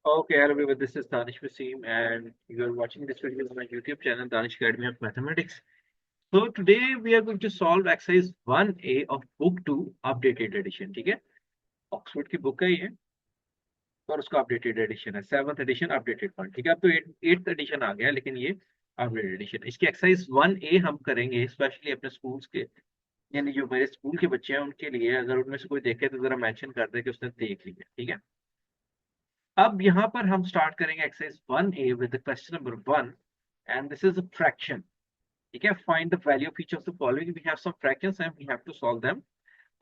Okay, hello everyone. This is Danish Wasim, and you are watching this video on my YouTube channel, Danish Academy of Mathematics. So today we are going to solve exercise 1A of book 2 updated edition. ठीक है, Oxford की book है ये और उसका updated addition है, 7th addition updated one. ठीक है, अब तो 8th एडिशन आ गया है, लेकिन ये अपडेटेड एडिशन. इसकी एक्सरसाइज 1A हम करेंगे स्पेशली अपने स्कूल्स के, यानी जो मेरे स्कूल के बच्चे हैं उनके लिए. अगर उनमें से कोई देखे तो जरा मेंशन कर दे कि उसने देख लिया. ठीक है, अब यहाँ पर हम स्टार्ट करेंगे exercise 1A with question number 1, and this is a fraction. ठीक है, find the value of each of the following. We have some fractions and we have to solve them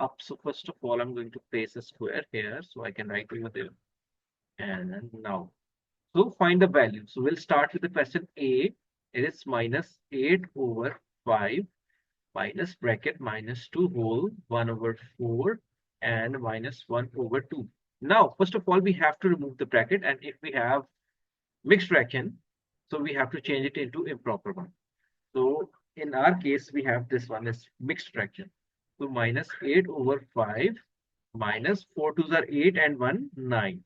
up. So first of all, I'm going to place a square here so I can write over there. And now, so find the value. So we'll start with the question A. It is minus 8 over 5 minus bracket minus 2 whole 1 over 4 and minus 1 over 2. Now, first of all, we have to remove the bracket, and if we have mixed fraction, so we have to change it into improper one. So in our case, we have this one as mixed fraction. So minus 8 over 5 minus 4 twos are 8 and 1 9.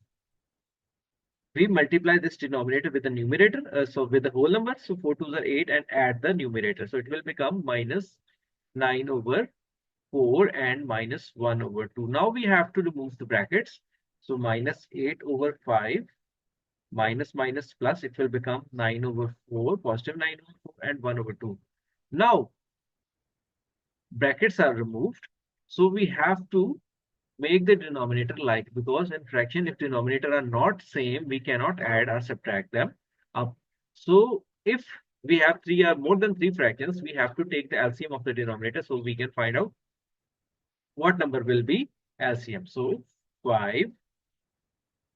We multiply this denominator with the numerator, so with the whole number, so 4 twos are 8 and add the numerator. So it will become minus 9 over 4 and minus 1 over 2. Now we have to remove the brackets. So minus 8 over 5 minus minus plus, it will become 9 over 4, positive 9 over 4 and 1 over 2. Now brackets are removed, so we have to make the denominator like, because in fraction if denominator are not same we cannot add or subtract them up. So if we have three or more than three fractions, we have to take the LCM of the denominator so we can find out what number will be LCM. So 5,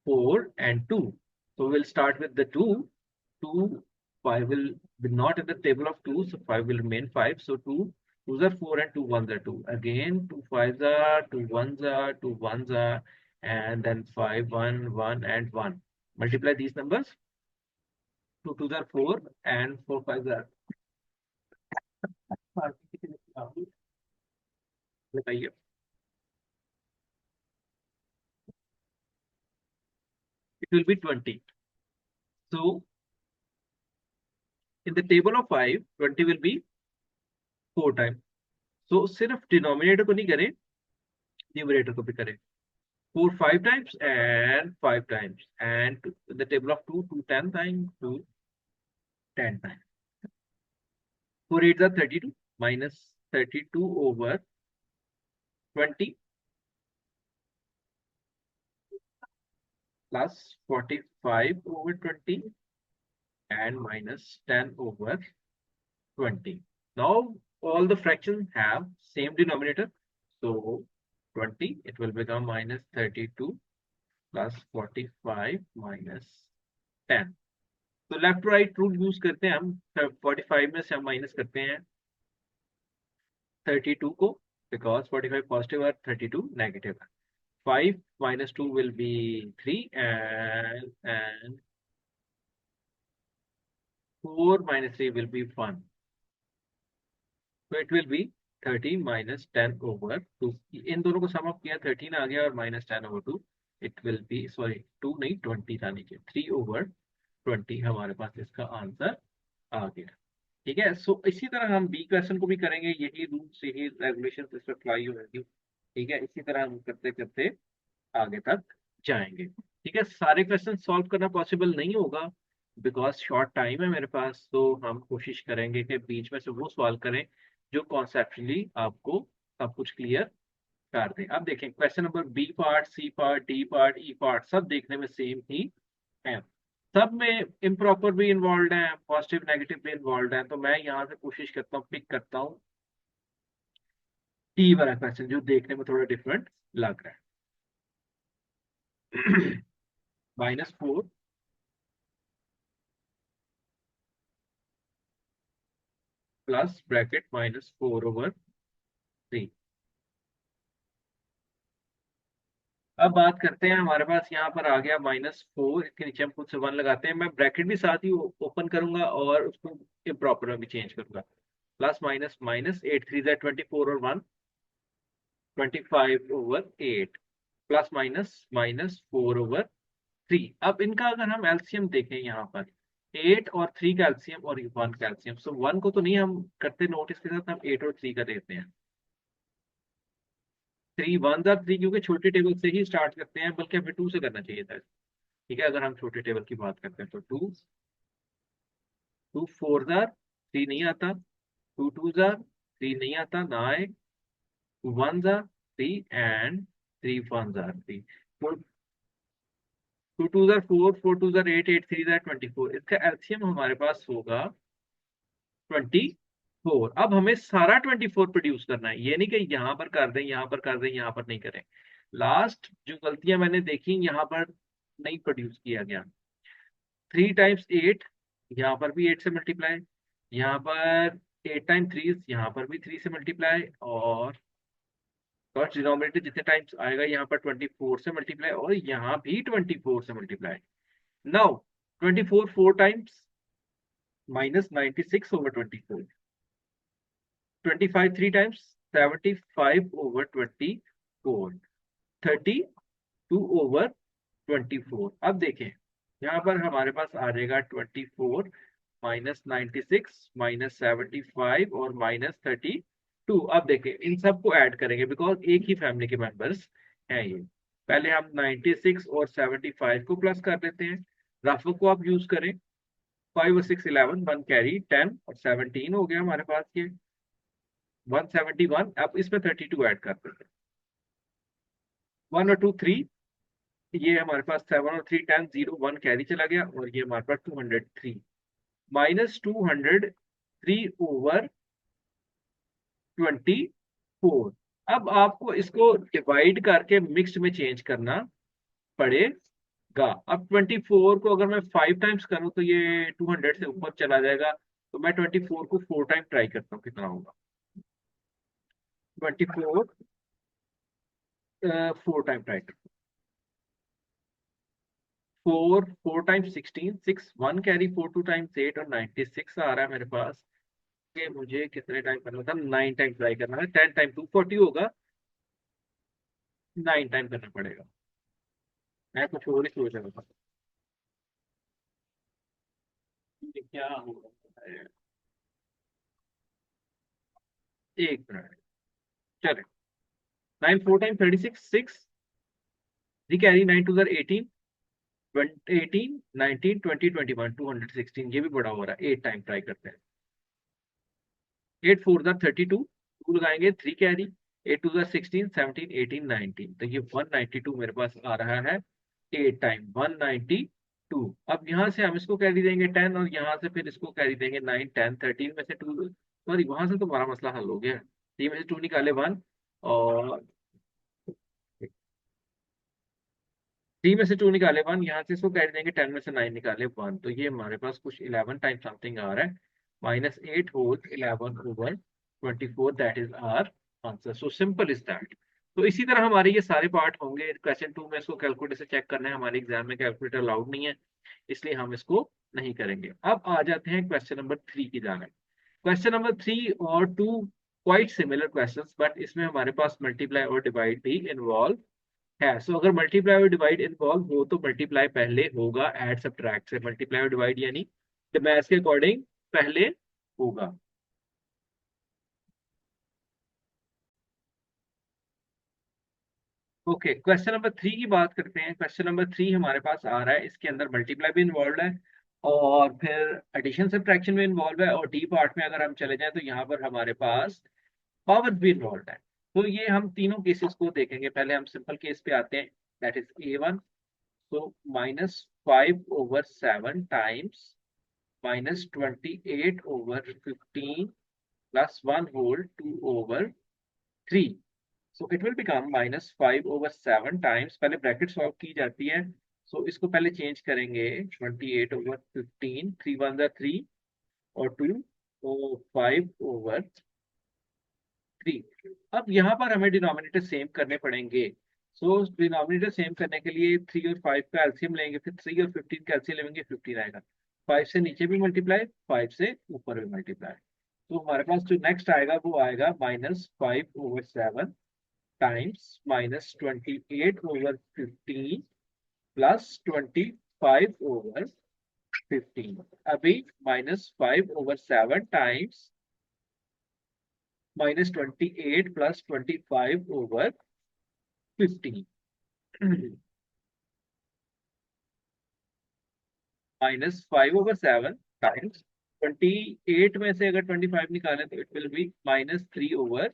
4 and 2. So we'll start with the 2. 2, 5 will be not in the table of 2, so 5 will remain 5. So 2, 2s are 4 and 2 1s are 2. Again, 2 5s are, 2 1s are, 2 1s are, and then 5, 1, 1 and 1. Multiply these numbers. 2 2s are 4 and 4 5s are. बताइए. It will be 20. So in the table of 5, 20 will be 4 times. So सिर्फ denominator को नहीं करें, numerator को भी करें. 4 5 times and 5 times, and in the table of 2 2 10 times, 2 10 times. 4 8 are 32 minus 32 over 20 plus 45 over 20 and minus 10 over 20. Now all the fractions have same denominator, so 20, it will become minus 32 plus 45 minus 10. तो left to right rule use करते हैं हम. 45 में से हम minus करते हैं 32 को, बिकॉज 45 पॉजिटिव और 32 नेगेटिव है. 5 minus 2 will be 3, and 4 minus 3 will be 1. So it will be 13 minus 10 over 2. इन दोनों को सम अप किया, 13 आ गया और minus 10 over 2. It will be, sorry, 2 नहीं 20 था नीचे, 3 over 20 हमारे पास इसका आंसर आ गया. ठीक है, सो इसी तरह हम बी क्वेश्चन को भी करेंगे, यही रूल्स यही रेगुलेशन इस पर अप्लाई होंगी. ठीक है, इसी तरह हम करते करते आगे तक जाएंगे. ठीक है, सारे क्वेश्चन सॉल्व करना पॉसिबल नहीं होगा बिकॉज शॉर्ट टाइम है मेरे पास, तो हम कोशिश करेंगे कि बीच में से वो सॉल्व करें जो कॉन्सेप्चुअली आपको सब कुछ क्लियर कर दें. अब देखें question number B part, C part, D part, E part सब देखने में सेम ही है. सब में इम्प्रॉपर भी इन्वॉल्व है, पॉजिटिव नेगेटिव भी इन्वॉल्व है. तो मैं यहाँ से कोशिश करता हूँ, पिक करता हूँ टी वाला क्वेश्चन जो देखने में थोड़ा डिफरेंट लग रहा है. -4 प्लस ब्रैकेट -4 over 3. अब बात करते हैं, हमारे पास यहाँ पर आ गया -4, इसके नीचे हम खुद से 1 लगाते हैं. मैं ब्रैकेट भी साथ ही ओपन करूंगा और उसको इम्प्रॉपर में भी चेंज करूंगा. प्लस माइनस माइनस 8 3 24 और 1 25 over 8 प्लस माइनस -4 over 3। अब इनका अगर हम एलसीएम देखें यहाँ पर 8 और 3 का एलसीएम और 1 का एलसीएम, सो 1 को तो नहीं हम करते नोट, इसके साथ हम 8 और 3 का देते हैं। 3 1 जा 3, क्योंकि छोटे टेबल से ही स्टार्ट करते हैं, बल्कि हमें 2 से करना चाहिए था। ठीक है, अगर हम छोटे टेबल की बात करते हैं तो 2 2 4 जा 3 नहीं आता, 2 2 जा 3 नहीं आता ना आए, 2 1 जा 3 एंड 3 1 जा 3, 2 2 जा 4 4 2 जा 8 8 3 जा 24। इसका एलसीएम हमारे पास होगा 24। अब हमें सारा 24 प्रोड्यूस करना है, ये नहीं कि यहाँ पर कर दें यहाँ पर कर दें यहाँ पर नहीं करें। लास्ट जो गलतियां मैंने देखी यहाँ पर नहीं प्रोड्यूस किया गया। 3 टाइम्स 8, यहाँ पर भी 8 से मल्टीप्लाई, यहाँ पर 8 टाइम 3, यहाँ पर भी 3 से मल्टीप्लाई, और फर्स्ट डिनोमिनेटर जितने टाइम्स आएगा यहाँ पर 24 से मल्टीप्लाई, और यहाँ भी 24 से multiply. Now 24 4 times minus 96 over 24, 25 3 times 75 over 24, 32 over 24। अब देखें यहाँ पर हमारे पास आ जाएगा 24 माइनस 96 माइनस 75 और माइनस 32। अब देखें इन सबको ऐड करेंगे बिकॉज एक ही फैमिली के मेंबर्स हैं ये। पहले हम 96 और 75 को प्लस कर लेते हैं, रफ को आप यूज करें, 5 और 6 11, 1 कैरी 10 और 17 हो गया हमारे पास ये 171। अब इसमें 32 ऐड कर देते हैं, 1 और 2 3, ये हमारे पास 7 और 3 10 0 1 कैरी चला गया, और ये हमारे पास 203 माइनस 203 ओवर 24। अब आपको इसको डिवाइड करके मिक्स्ड में चेंज करना पड़ेगा। अब 24 को अगर मैं 5 टाइम्स करूं तो ये 200 से ऊपर चला जाएगा, तो मैं 24 को 4 टाइम ट्राई करता हूँ कितना होगा। 24 4 टाइम ट्राई करता हूँ, 4 टाइम्स 16 6 1 कैरी 4 2 टाइम्स 8 और 96 आ रहा है मेरे पास। कि मुझे कितने टाइम करना था, 9 टाइम ट्राई करना है, 10 टाइम 240 होगा, 9 टाइम करना पड़ेगा। मैं कुछ और ही सोच रहा था ये क्या होगा। एक मिनट, चले। 9 4 टाइम 36 6 थ्री कैरी 9 2 18 18 19 20 21 216, ये भी बड़ा हो रहा है, 8 टाइम ट्राई करते हैं। 8 4 32, 2 लगाएंगे 3 कैरी, 8 2 16 17 18 19, तो ये 192 मेरे पास आ रहा है 8 टाइम 192। अब यहाँ से हम इसको कैरी देंगे 10, और यहाँ से फिर इसको कैरी देंगे 9 10 13 में से 2, सॉरी वहां से तो हमारा मसला हल हो गया। 3 में से 2 निकाले 1, और 3 में से 2 निकाले 1, यहाँ से इसको कैरी देंगे 10 में से 9 निकाले 1, तो ये हमारे पास कुछ 11 टाइम समथिंग आ रहा है, minus 8 whole 11 over 24, that is our answer. So simple is that. तो इसी तरह हमारे ये सारे पार्ट होंगे। क्वेश्चन 2 में इसको कैलकुलेटर से चेक करना है, हमारे एग्जाम में कैलकुलेटर अलाउड नहीं है, इसलिए हम इसको नहीं करेंगे। अब आ जाते हैं क्वेश्चन नंबर 3 की जाने। क्वेश्चन नंबर 3 और 2 क्वाइट सिमिलर क्वेश्चंस, बट इसमें हमारे पास मल्टीप्लाई और डिवाइड भी इन्वॉल्व है। सो अगर मल्टीप्लाई और डिवाइड इन्वॉल्व हो तो मल्टीप्लाई पहले होगा ऐड सब्ट्रैक्ट से, मल्टीप्लाई और डिवाइड यानी मैथ्स के अकॉर्डिंग पहले होगा। ओके, क्वेश्चन नंबर 3 की बात करते हैं। क्वेश्चन नंबर 3 हमारे पास आ रहा है, इसके अंदर मल्टीप्लाई भी इन्वॉल्व है और फिर एडिशन सब्ट्रैक्शन भी इन्वॉल्व है, और डी पार्ट में अगर हम चले जाएं तो यहाँ पर हमारे पास पावर भी इन्वॉल्व है। तो ये हम तीनों केसेस को देखेंगे। पहले हम सिंपल केस पे आते हैं, दैट इज A1। तो -5/7 times -28/15 plus 1 whole 2/3, so it will become -5/7 times, पहले ब्रैकेट सॉल्व की जाती है, so इसको पहले चेंज करेंगे 28/15, 3 1 3 और 2, तो 5/3। अब यहाँ पर हमें डिनोमिनेटर सेम करने पड़ेंगे। सो डिनोमिनेटर सेम करने के लिए 3 और 5 का एलसीएम लेंगे, फिर 3 और 15 का एलसीएम लेंगे, 15 आएगा। 5 से नीचे भी मल्टीप्लाई, 5 से ऊपर भी मल्टीप्लाई, तो हमारे पास जो नेक्स्ट आएगा वो आएगा -5/7 टाइम्स -28/15 +25/15। अभी -5/7 टाइम्स -28 + 25/15 -5/7 टाइम्स 28 में से अगर 25 निकालें तो इट विल बी -3/15।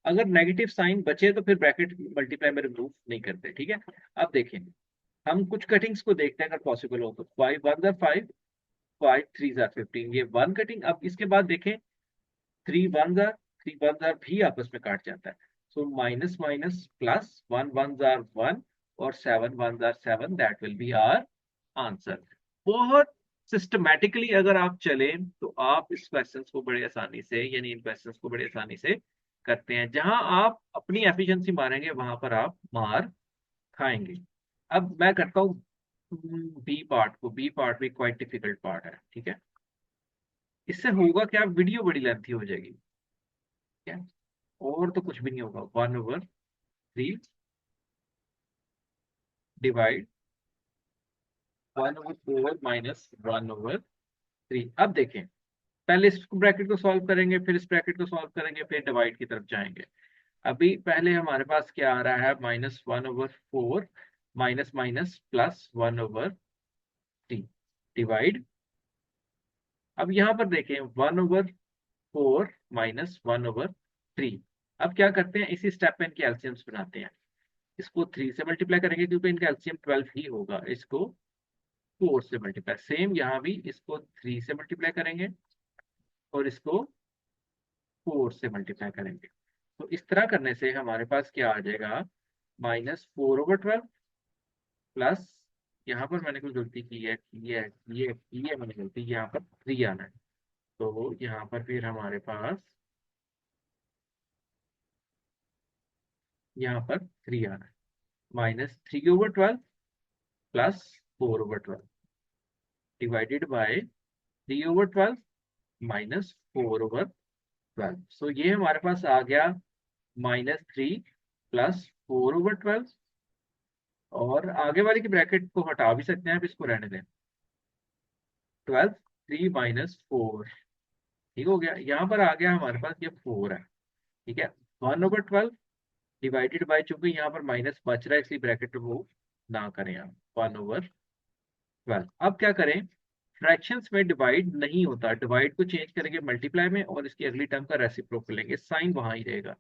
अगर नेगेटिव साइन बचे तो फिर ब्रैकेट मल्टीप्लाई में रिमूव नहीं करते, ठीक है। अब देखें, हम कुछ कटिंग्स को देखते हैं अगर पॉसिबल हो तो। 5 1 5, 5 3 15, ये वन कटिंग। अब इसके बाद देखें, 3 1 भी आपस में काट जाता है। सो माइनस माइनस प्लस, 1 1 और 7 1 7, that will be our answer. बहुत सिस्टमैटिकली अगर आप चलें तो आप इस क्वेश्चन को बड़े आसानी से, यानी इन क्वेश्चन को बड़े आसानी से करते हैं। जहां आप अपनी एफिशिएंसी मारेंगे वहां पर आप मार खाएंगे। अब मैं करता हूँ बी पार्ट को। बी पार्ट भी क्वाइट डिफिकल्ट पार्ट है, ठीक है। इससे होगा क्या, वीडियो बड़ी लेंथी हो जाएगी, ठीक है। और तो कुछ भी नहीं होगा। 1/3 डिवाइड 1/4 -1/3। अब देखें, पहले इस ब्रैकेट को सॉल्व करेंगे, फिर इस ब्रैकेट को सॉल्व करेंगे, फिर डिवाइड की तरफ जाएंगे। अभी पहले हमारे पास क्या आ रहा है, -1/4 माइनस माइनस +1/3 डिवाइड। अब यहां पर देखें, 1/4 -1/3। अब क्या करते हैं, इसी स्टेप में इनके एलसीएम्स बनाते हैं। इसको 3 से मल्टीप्लाई करेंगे क्योंकि इनका एलसीएम 12 ही होगा। इसको 4 से मल्टीप्लाई, सेम यहाँ भी इसको 3 से मल्टीप्लाई करेंगे और इसको 4 से मल्टीप्लाई करेंगे। तो इस तरह करने से हमारे पास क्या आ जाएगा, -4/12 प्लस, यहाँ पर मैंने कोई गलती की है, ये मैंने गलती, यहाँ पर 3 आना है। तो यहाँ पर फिर हमारे पास यहाँ पर 3 आना है। -3/12 प्लस 4/12 डिवाइडेड बाय 3/12 -4/12। सो ये हमारे पास आ गया -3 प्लस 4/12। और आगे वाली की ब्रैकेट को हटा भी सकते हैं, आप इसको रहने दें। 12, 3 -4, ठीक हो गया। यहाँ पर आ गया हमारे पास ये 4 है, ठीक है। 1/12 डिवाइडेड बाय, चूंकि यहाँ पर माइनस बच रहा है इसलिए ब्रैकेट रिमूव ना करें आप। 1/12। अब क्या करें, फ्रैक्शंस में डिवाइड नहीं होता, डिवाइड को चेंज करेंगे मल्टीप्लाई में और इसकी अगली टर्म का रेसिप्रोकल लेंगे, साइन वहां ही रहेगा।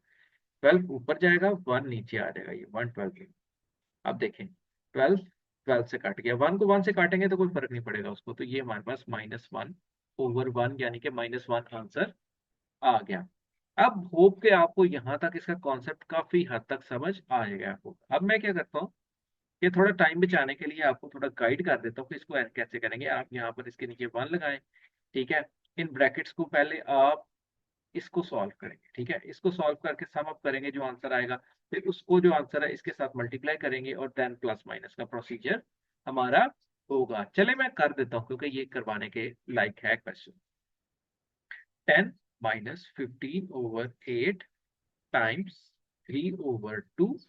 12 ऊपर जाएगा, 1 नीचे आ जाएगा, ये 1/12। अब देखें, 12 12 से कट गया, 1 को 1 से काटेंगे तो कोई फर्क नहीं पड़ेगा उसको। तो ये हमारे पास -1/1, यानी कि -1 आंसर आ गया। अब होप के आपको यहाँ तक इसका कॉन्सेप्ट काफी हद तक समझ आ जाएगा आपको। अब मैं क्या करता हूँ, ये थोड़ा टाइम बचाने के लिए आपको थोड़ा गाइड कर देता हूँ कि इसको कैसे करेंगे। आप यहाँ पर इसके नीचे 1 लगाएं, ठीक है। इन ब्रैकेट्स को पहले आप इसको सॉल्व करेंगे, ठीक है। इसको सॉल्व करके सम अप करेंगे, जो आंसर आएगा फिर उसको, जो आंसर है इसके साथ मल्टीप्लाई करेंगे और देन प्लस माइनस का प्रोसीजर हमारा होगा। चले मैं कर देता हूँ क्योंकि ये करवाने के लायक है question. 10 -15/8 times 3/2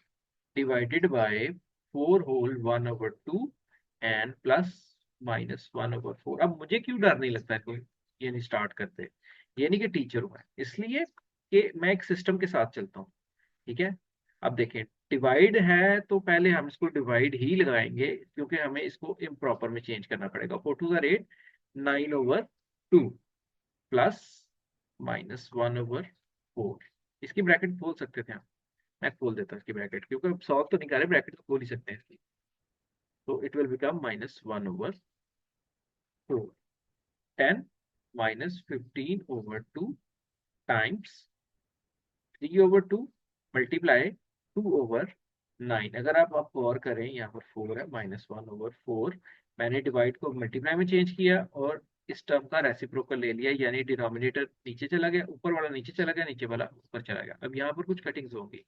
divided by 4 whole 1/2 and plus -1/4। अब मुझे क्यों डर नहीं लगता है कोई, ये नहीं स्टार्ट करते, ये नहीं कि टीचर हूं मैं, इसलिए कि मैं एक सिस्टम के साथ चलता हूँ, ठीक है। अब देखें, डिवाइड है तो पहले हम इसको डिवाइड ही लगाएंगे क्योंकि हमें इसको इम्प्रॉपर में चेंज करना पड़ेगा। 4 2 8, 9/2 प्लस -1/4। इसकी ब्रैकेट खोल सकते थे हम, मैं खोल देता हूँ इसकी ब्रैकेट, क्योंकि अब सॉल्व तो नहीं कर रहे, ब्रैकेट तो खोल ही सकते हैं इसकी। तो it will become -1/4। 10 -15/2 times 3/2 multiply 2/9। अगर आप गौर करें, यहाँ पर 4 है, -1/4। मैंने डिवाइड को मल्टीप्लाई में चेंज किया और इस टर्म का रेसिप्रोकल ले लिया, यानी डिनोमिनेटर नीचे चला गया, ऊपर वाला नीचे चला गया, नीचे वाला ऊपर चला गया। अब यहाँ पर कुछ कटिंग्स होंगी,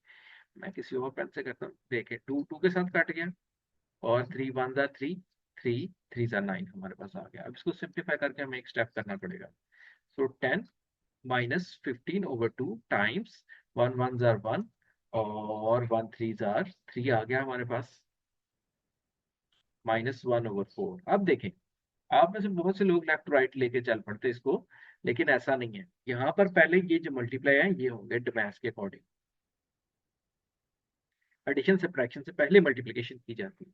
मैं किसी और पेन से करता हूँ। देखें, 2 2 के साथ कट गया और 3 1 3, 3 3 9 हमारे पास आ गया। अब इसको सिंप्लीफाई करके हमें एक स्टेप करना पड़ेगा। सो 10 -15/2 टाइम्स 1 1 1 और 1 3 आ गया हमारे पास, -1/4। अब देखें, आप में से बहुत से लोग लेफ्ट राइट लेके चल पड़ते इसको, लेकिन ऐसा नहीं है। यहाँ पर पहले ये जो मल्टीप्लाई है ये होंगे डमैस के अकॉर्डिंग। एडिशन सब्ट्रैक्शन से पहले मल्टीप्लिकेशन की जाती है।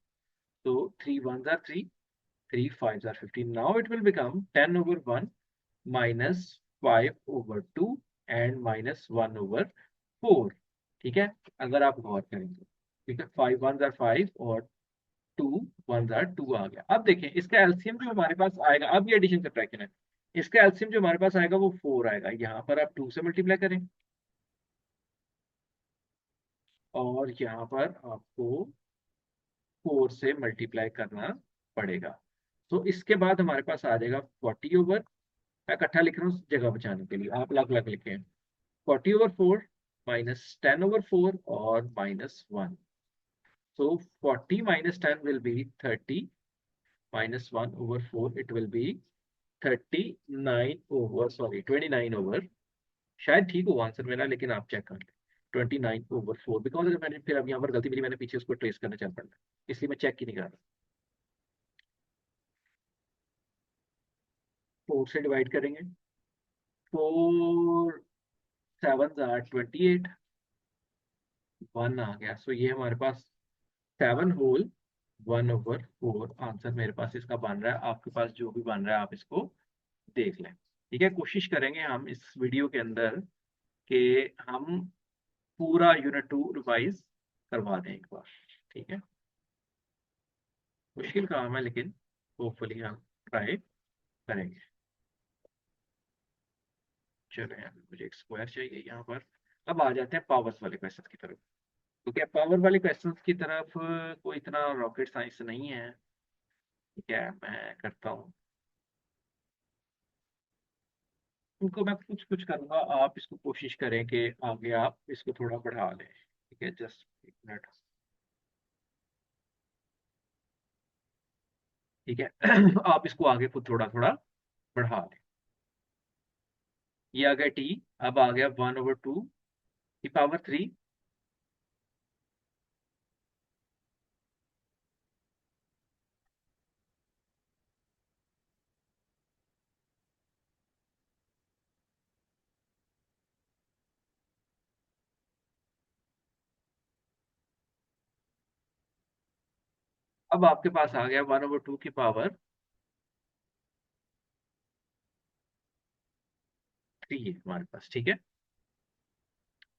तो 3 1s are 3, 3 5s are 15। Now it will become 10/1 minus 5/2 and -1/4। ठीक है, अगर आप गौर करेंगे, ठीक है, 5 1s are 5 और 2 1s are 2 आ गया। अब देखें इसका एलसीएम जो हमारे पास आएगा, अब ये एडिशन सब्ट्रैक्शन है, इसका एलसीएम जो हमारे पास आएगा वो 4 आएगा। यहाँ पर आप 2 से मल्टीप्लाई करें और यहाँ पर आपको 4 से मल्टीप्लाई करना पड़ेगा। तो इसके बाद हमारे पास आ जाएगा 40/, मैं इकट्ठा लिख रहा हूँ जगह बचाने के लिए, आप अलग अलग लिखें। 40/4 -10/4 और -1। So 40 minus 10 will be 30, minus 1/4 it will be 29/, शायद ठीक हो आंसर मेरा, लेकिन आप चेक कर लें। 29/4, बिकॉज अगर मैंने फिर अब यहाँ पर गलती मिली, मैंने पीछे उसको ट्रेस करना चल पड़ा, इसलिए मैं चेक ही नहीं कर रहा। 4 से डिवाइड करेंगे, 4 7s are 28, 1 आ गया। सो ये हमारे पास 7/1/4 आंसर मेरे पास इसका बन रहा है। आपके पास जो भी बन रहा है आप इसको देख लें। ठीक है, कोशिश करेंगे हम इस वीडियो के अंदर कि हम पूरा यूनिट 2 रिवाइज करवा दें एक बार। ठीक है, मुश्किल काम है लेकिन होपफुली हम ट्राई करेंगे। चलो यहाँ पे मुझे एक स्क्वायर चाहिए यहाँ पर। अब आ जाते हैं पावर्स वाले क्वेश्चन की तरफ। तो क्या पावर वाले क्वेश्चन की तरफ कोई इतना रॉकेट साइंस नहीं है। ठीक है, मैं करता हूँ उनको, मैं कुछ कुछ करूंगा, आप इसको कोशिश करें कि आगे आप इसको थोड़ा बढ़ा लें। ठीक है, जस्ट एक मिनट। ठीक है आप इसको आगे खुद थोड़ा थोड़ा बढ़ा लें। ये आ गया टी, अब आ गया 1/2 की पावर 3। अब आपके पास आ गया 1/2 की पावर 3 है हमारे पास। ठीक है,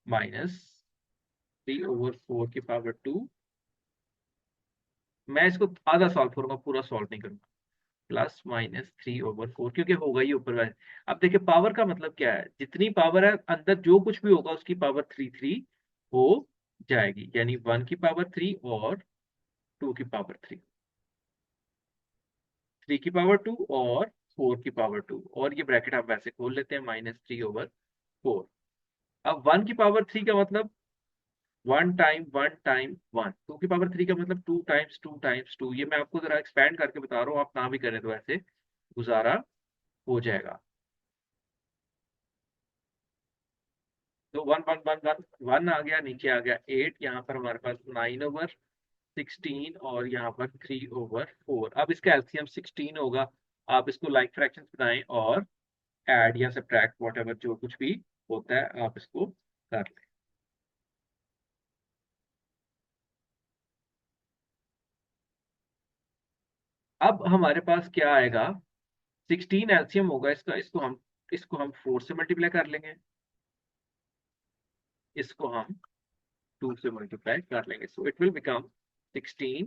-3/4 की पावर 2। मैं इसको आधा सॉल्व करूंगा, पूरा सॉल्व नहीं करूंगा। +-3/4, क्योंकि होगा ही ऊपर वाले। अब देखिए पावर का मतलब क्या है, जितनी पावर है अंदर जो कुछ भी होगा उसकी पावर 3 हो जाएगी, यानी 1 की पावर 3 और 2 की पावर 3, 3 की पावर 2 और 4 की पावर 2, और ये ब्रैकेट आप वैसे खोल लेते हैं -3/4। अब 1 की पावर 3 का मतलब 1 टाइम 1 टाइम 1, 2 की पावर 3 का मतलब 2 टाइम्स 2 टाइम्स 2। ये मैं आपको जरा एक्सपैंड करके बता रहा हूँ, आप ना भी करें तो ऐसे गुजारा हो जाएगा। तो 1 आ गया, नीचे आ गया 8, यहाँ पर हमारे पास 9/16 और यहाँ पर 3/4। अब इसका एलसीएम 16 होगा। आप इसको लाइक फ्रैक्शंस बनाएं और ऐड या सब्ट्रैक्ट वॉट एवर जो कुछ भी होता है आप इसको कर लें। अब हमारे पास क्या आएगा, 16 एलसीएम होगा इसका, इसको हम 4 से मल्टीप्लाई कर लेंगे, इसको हम 2 से मल्टीप्लाई कर लेंगे। So it will become 16,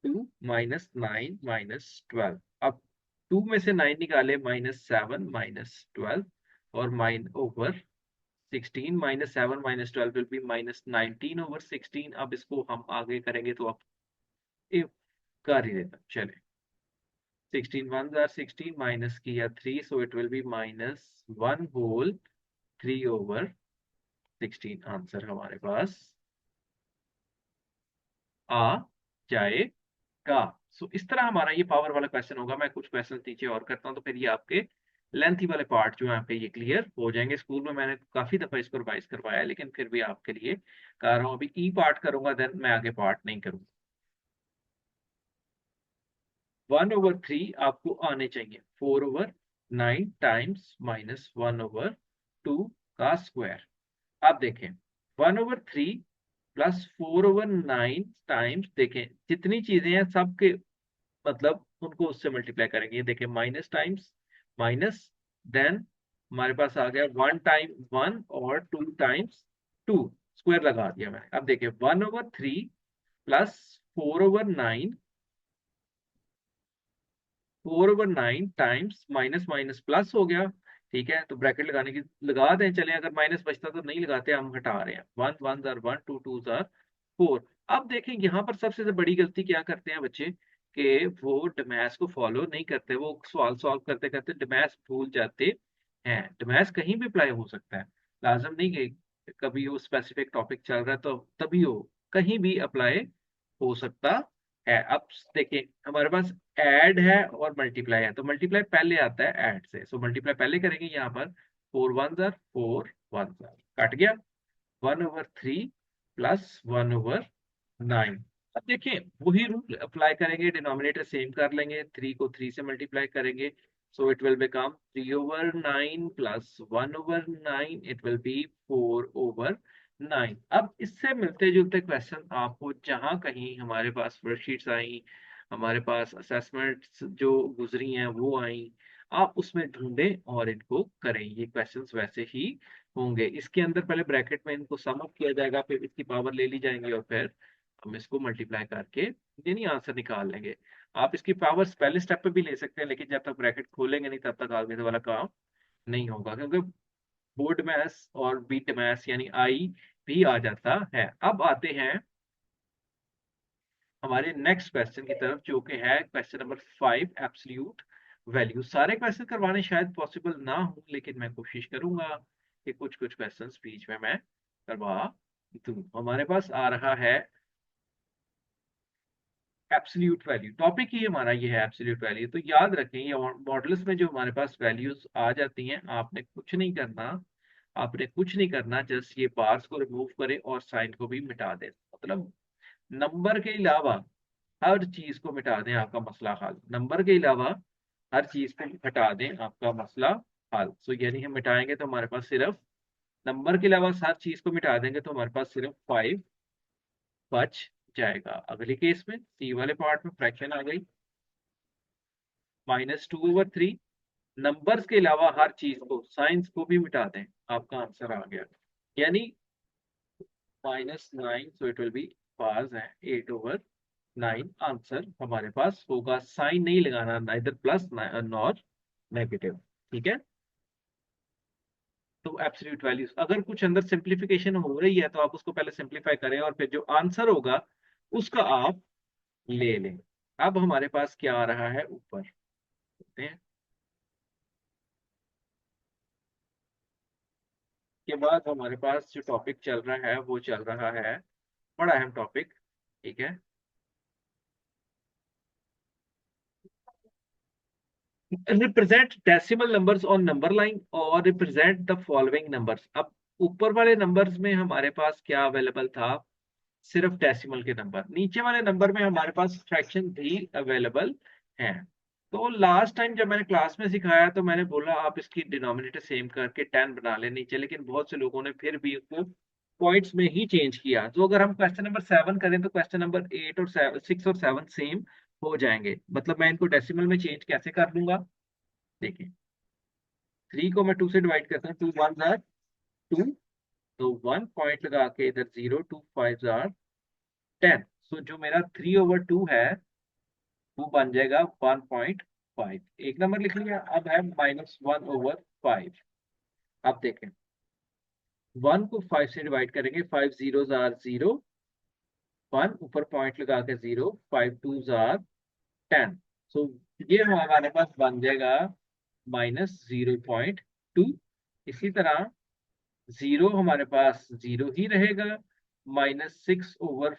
2 -9 -12। अब 2 में से 9 निकाले, -7 -12 और -16, -7 -12 विल बी -19/16। अब इसको हम आगे करेंगे तो अब ये कर ही देता, चले। 16 1s are 16, माइनस किया 3, so it will B -1/3/16 answer हमारे पास आ जाएगा। सो इस तरह हमारा ये पावर वाला क्वेश्चन होगा। मैं कुछ क्वेश्चन नीचे और करता हूँ तो फिर ये आपके लेंथी वाले पार्ट जो है यहाँ पे ये क्लियर हो जाएंगे। स्कूल में मैंने काफी दफा इसको रिवाइज करवाया है, लेकिन फिर भी आपके लिए कर रहा हूँ। अभी ई पार्ट करूंगा, देन मैं आगे पार्ट नहीं करूंगा। 1/3 आपको आने चाहिए, 4/9 टाइम्स -1/2 का स्क्वायर। अब देखें 1/3 प्लस 4/9 टाइम्स, देखें जितनी चीजें हैं सबके मतलब उनको उससे मल्टीप्लाई करेंगे। ये देखें माइनस टाइम्स माइनस, देन हमारे पास आ गया 1 टाइम 1 और 2 टाइम्स 2, स्क्वायर लगा दिया मैंने। अब देखें 1/3 plus 4/9, 4/9 times minus minus plus हो गया। ठीक है, तो ब्रैकेट लगाने की लगा दें, चले अगर माइनस बचता तो नहीं लगाते, हम हटा रहे हैं। 1 1 जार 1, 2 2 जार 4। अब देखें यहाँ पर सबसे बड़ी गलती क्या करते हैं बच्चे कि वो डमैस को फॉलो नहीं करते, वो सवाल सॉल्व करते करते डमैस भूल जाते हैं। डमैस कहीं भी अप्लाई हो सकता है, लाजम नहीं कि कभी वो स्पेसिफिक टॉपिक चल रहा है तो तभी हो, कहीं भी अप्लाई हो सकता है। अब देखिए हमारे पास ऐड है और मल्टीप्लाई है, तो मल्टीप्लाई पहले आता है ऐड से, सो मल्टीप्लाई पहले करेंगे यहाँ पर। 4 1 जार 4 1 जार कट गया, 1/3 प्लस 1/9। अब देखिए वही रूल अप्लाई करेंगे, डिनोमिनेटर सेम कर लेंगे, 3 को 3 से मल्टीप्लाई करेंगे, so it will become 3/9 plus 1/9, it will B 4/9। अब इससे मिलते जुलते क्वेश्चन आपको जहां कहीं हमारे पास वर्कशीट्स आई, हमारे पास असेसमेंट्स जो गुजरी हैं वो आई, आप उसमें ढूंढें और इनको करें। ये क्वेश्चंस वैसे ही होंगे, इसके अंदर पहले ब्रैकेट में इनको सम अप किया जाएगा, फिर इसकी पावर ले ली जाएंगी और फिर हम इसको मल्टीप्लाई करके यानी आंसर निकाल लेंगे। आप इसकी पावर्स पहले स्टेप पे भी ले सकते हैं, लेकिन जब तक ब्रैकेट खोलेंगे नहीं तब तक आगे वाला काम नहीं होगा, क्योंकि बोर्ड मैथ्स और बीट मैथ्स यानी आई भी आ जाता है। अब आते हैं हमारे नेक्स्ट क्वेश्चन की तरफ, जो कि है क्वेश्चन नंबर 5, एब्सोल्यूट वैल्यू। सारे क्वेश्चन करवाने शायद पॉसिबल ना हो, लेकिन मैं कोशिश करूंगा कि कुछ कुछ क्वेश्चंस बीच में मैं करवा दूं। हमारे पास आ रहा है एब्सोल्यूट वैल्यू, टॉपिक ही हमारा ये है एब्सोल्यूट वैल्यू। तो याद रखें ये मॉडल्स में जो हमारे पास वैल्यूज आ जाती हैं, आपने कुछ नहीं करना, आपने कुछ नहीं करना, जस्ट ये बार्स को रिमूव करें और साइन को भी मिटा दें। मतलब नंबर के अलावा हर चीज को मिटा दें, आपका मसला हल। नंबर के अलावा हर चीज को हटा दें, आपका मसला हल। सो यानी हम मिटाएंगे तो हमारे पास सिर्फ नंबर के अलावा हर चीज को मिटा देंगे तो हमारे पास सिर्फ 5 बच जाएगा। अगले केस में सी वाले पार्ट में फ्रैक्शन आ गई -2/3, नंबर्स के अलावा हर चीज को साइंस को भी मिटा दें, आपका आंसर आ गया, यानी -9, सो इट विल बी पास है 8/9। आंसर हमारे पास होगा, साइन नहीं लगाना, नाइदर प्लस नॉर नेगेटिव। ठीक है, तो एब्सोल्यूट वैल्यूज अगर कुछ अंदर सिंप्लीफिकेशन हो रही है तो आप उसको पहले सिंप्लीफाई करें और फिर जो आंसर होगा उसका आप ले लें। अब हमारे पास क्या आ रहा है ऊपर, देखते हैं। के बाद हमारे पास जो टॉपिक चल रहा है वो चल रहा है बड़ा अहम टॉपिक। ठीक है, represent decimal numbers on number line और रिप्रेजेंट द फॉलोइंग नंबर्स। अब ऊपर वाले नंबर्स में हमारे पास क्या अवेलेबल था, सिर्फ डेसिमल के नंबर। नीचे वाले नंबर में हमारे पास फ्रैक्शन भी अवेलेबल हैं। तो लास्ट टाइम जब मैंने क्लास में सिखाया तो मैंने बोला आप इसकी डिनोमिनेटर सेम करके 10 बना लें नीचे, लेकिन बहुत से लोगों ने फिर भी उसको पॉइंट्स में ही चेंज किया। तो अगर हम क्वेश्चन नंबर 7 करें तो क्वेश्चन नंबर 8 और 6 और 7 सेम हो जाएंगे। मतलब मैं इनको डेसिमल में चेंज कैसे कर लूंगा, देखिए 3 को मैं 2 से डिवाइड करता हूँ, 2 1 जार 2, तो 1 पॉइंट लगा के इधर 0, 2 5 जार 10। सो जो मेरा 3/2 है वो बन जाएगा 1.5। एक नंबर लिख लिया। अब है -1/5। अब देखें 1 को 5 से डिवाइड करेंगे, 5 0 जार 0, 1 ऊपर पॉइंट लगा के 0, 5 2 जार 10। सो ये हमारे पास बन जाएगा -0.2। इसी तरह 0 हमारे पास 0 ही रहेगा। -6/4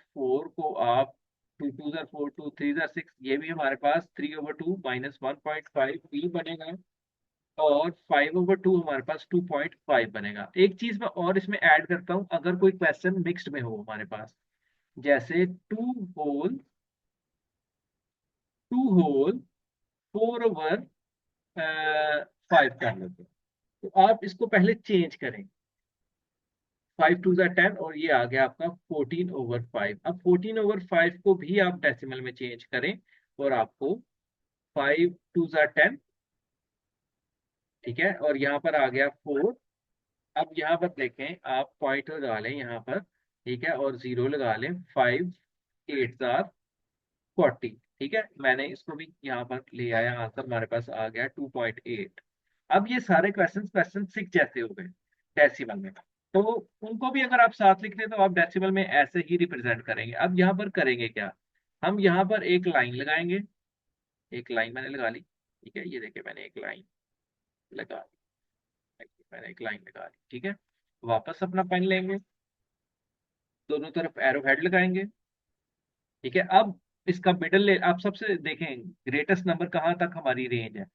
को आप 2 2 जार 4, 2 3 जार 6, ये भी हमारे पास 3/2 -1.5 ही बनेगा। और 5/2 हमारे पास 2.5 बनेगा। एक चीज मैं और इसमें ऐड करता हूं, अगर कोई क्वेश्चन मिक्स्ड में हो हमारे पास, जैसे 2 होल 2 होल 4 ओवर 5 कर लेते हैं। तो आप इसको पहले चेंज करें, 5 टू ज़ा 10 और ये आ गया आपका 14 ओवर 5। अब 14 ओवर 5 को भी आप डेसिमल में चेंज करें और आपको 5 टू ज़ा 10, ठीक है, और यहाँ पर आ गया 4। अब यहाँ पर देखें, आप पॉइंट लगा लें यहाँ पर, ठीक है, और जीरो लगा लें। 5 8 जार 40, ठीक है, मैंने इसको भी यहाँ पर ले आया, आंसर हमारे पास आ गया 2.8। अब ये सारे क्वेश्चन 6 जैसे हो गए डेसिमल में, तो उनको भी अगर आप साथ लिख लें तो आप डेसिमल में ऐसे ही रिप्रेजेंट करेंगे। अब यहाँ पर करेंगे क्या, हम यहाँ पर एक लाइन लगाएंगे। एक लाइन मैंने लगा ली, ठीक है, ये देखिए मैंने एक लाइन लगा ली, मैंने एक लाइन लगा ली, ठीक है। वापस अपना पेन लेंगे, दोनों तरफ एरो हेड लगाएंगे, ठीक है। अब इसका मिडल ले, आप सबसे देखें ग्रेटेस्ट नंबर कहाँ तक हमारी रेंज है,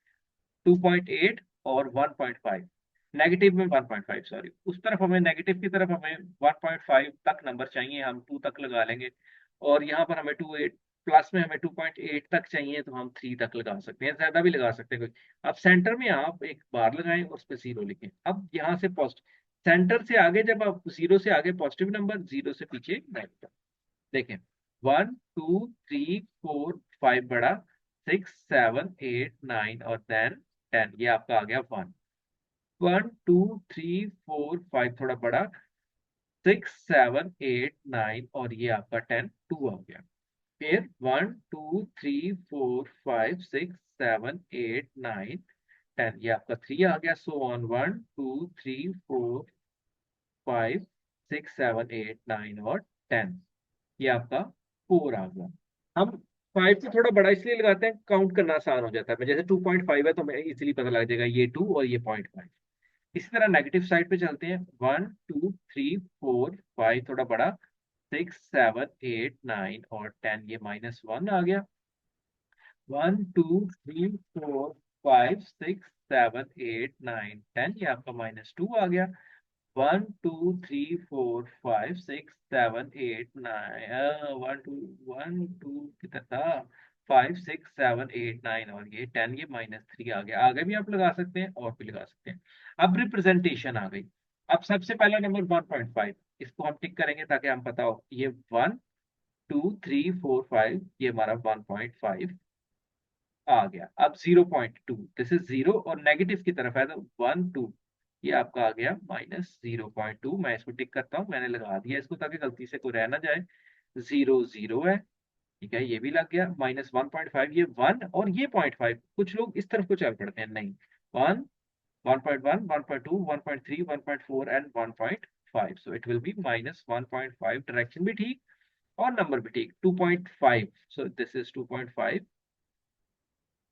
2.8 और 1.5, नेगेटिव में 1.5, सॉरी, उस तरफ हमें नेगेटिव की तरफ हमें 1.5 तक नंबर चाहिए, हम 2 तक लगा लेंगे। और यहाँ पर हमें 2.8 प्लस में हमें 2.8 तक चाहिए तो हम 3 तक लगा सकते हैं, ज्यादा भी लगा सकते हैं कोई। अब सेंटर में आप एक बार लगाएं और उस पर जीरो लिखें। अब यहाँ से पॉजिटिव, सेंटर से आगे जब आप जीरो से आगे पॉजिटिव नंबर, जीरो से पीछे नेगेटिव, देखें 1 2 3 4 5 बड़ा, 6 7 8 9 और देन 10, ये आपका आ गया 1 1 2 3 4 5 थोड़ा बड़ा, 6 7 8 9 और ये आपका 10 2 आ गया। फिर 1 2 3 4 5 6 7 8 9 10, ये आपका 3 आ गया। सो ऑन 1 2 3 4 5 6 7 8 9 और 10, ये आपका 4 आ गया। हम 5 से थोड़ा बड़ा इसलिए लगाते हैं, काउंट करना आसान हो जाता है, जैसे 2.5 है तो हमें इजीली पता लग जाएगा ये 2 और ये 0.5। इसी तरह नेगेटिव साइड पे चलते हैं, 1 2 3 4 5 थोड़ा बड़ा, 6 7 8 9 और 10, ये -1 आ गया। 1 2 3 4 5 6 7 8 9 10, ये आपका -2 आ गया। 1 2 3 4 5 6 7 8 9 1 2 कितना था, 5 6 7 8 9 और ये 10, ये -3 आ गया। आगे भी आप लगा सकते हैं और भी लगा सकते हैं। अब रिप्रेजेंटेशन आ गई। अब सबसे पहला नंबर 1.5, इसको हम टिक करेंगे ताकि हम पता हो ये 1 2 3 4 5, ये हमारा 1.5 आ गया। अब 0.2, दिस इज जीरो और नेगेटिव की तरफ है तो 1 2, ये आपका आ गया -0.2। मैं इसको टिक करता हूँ, मैंने लगा दिया इसको ताकि गलती से कोई रह ना जाए। 0 0 है, ठीक है, ये भी लग गया। -1.5, ये 1 और ये 0.5, कुछ लोग इस तरफ को चल पड़ते हैं, नहीं, 1 1.1 1.2 1.3 1.4 and 1.5, so it will B -1.5। Direction भी ठीक और नंबर भी ठीक, 2.5, सो दिस इज 2.5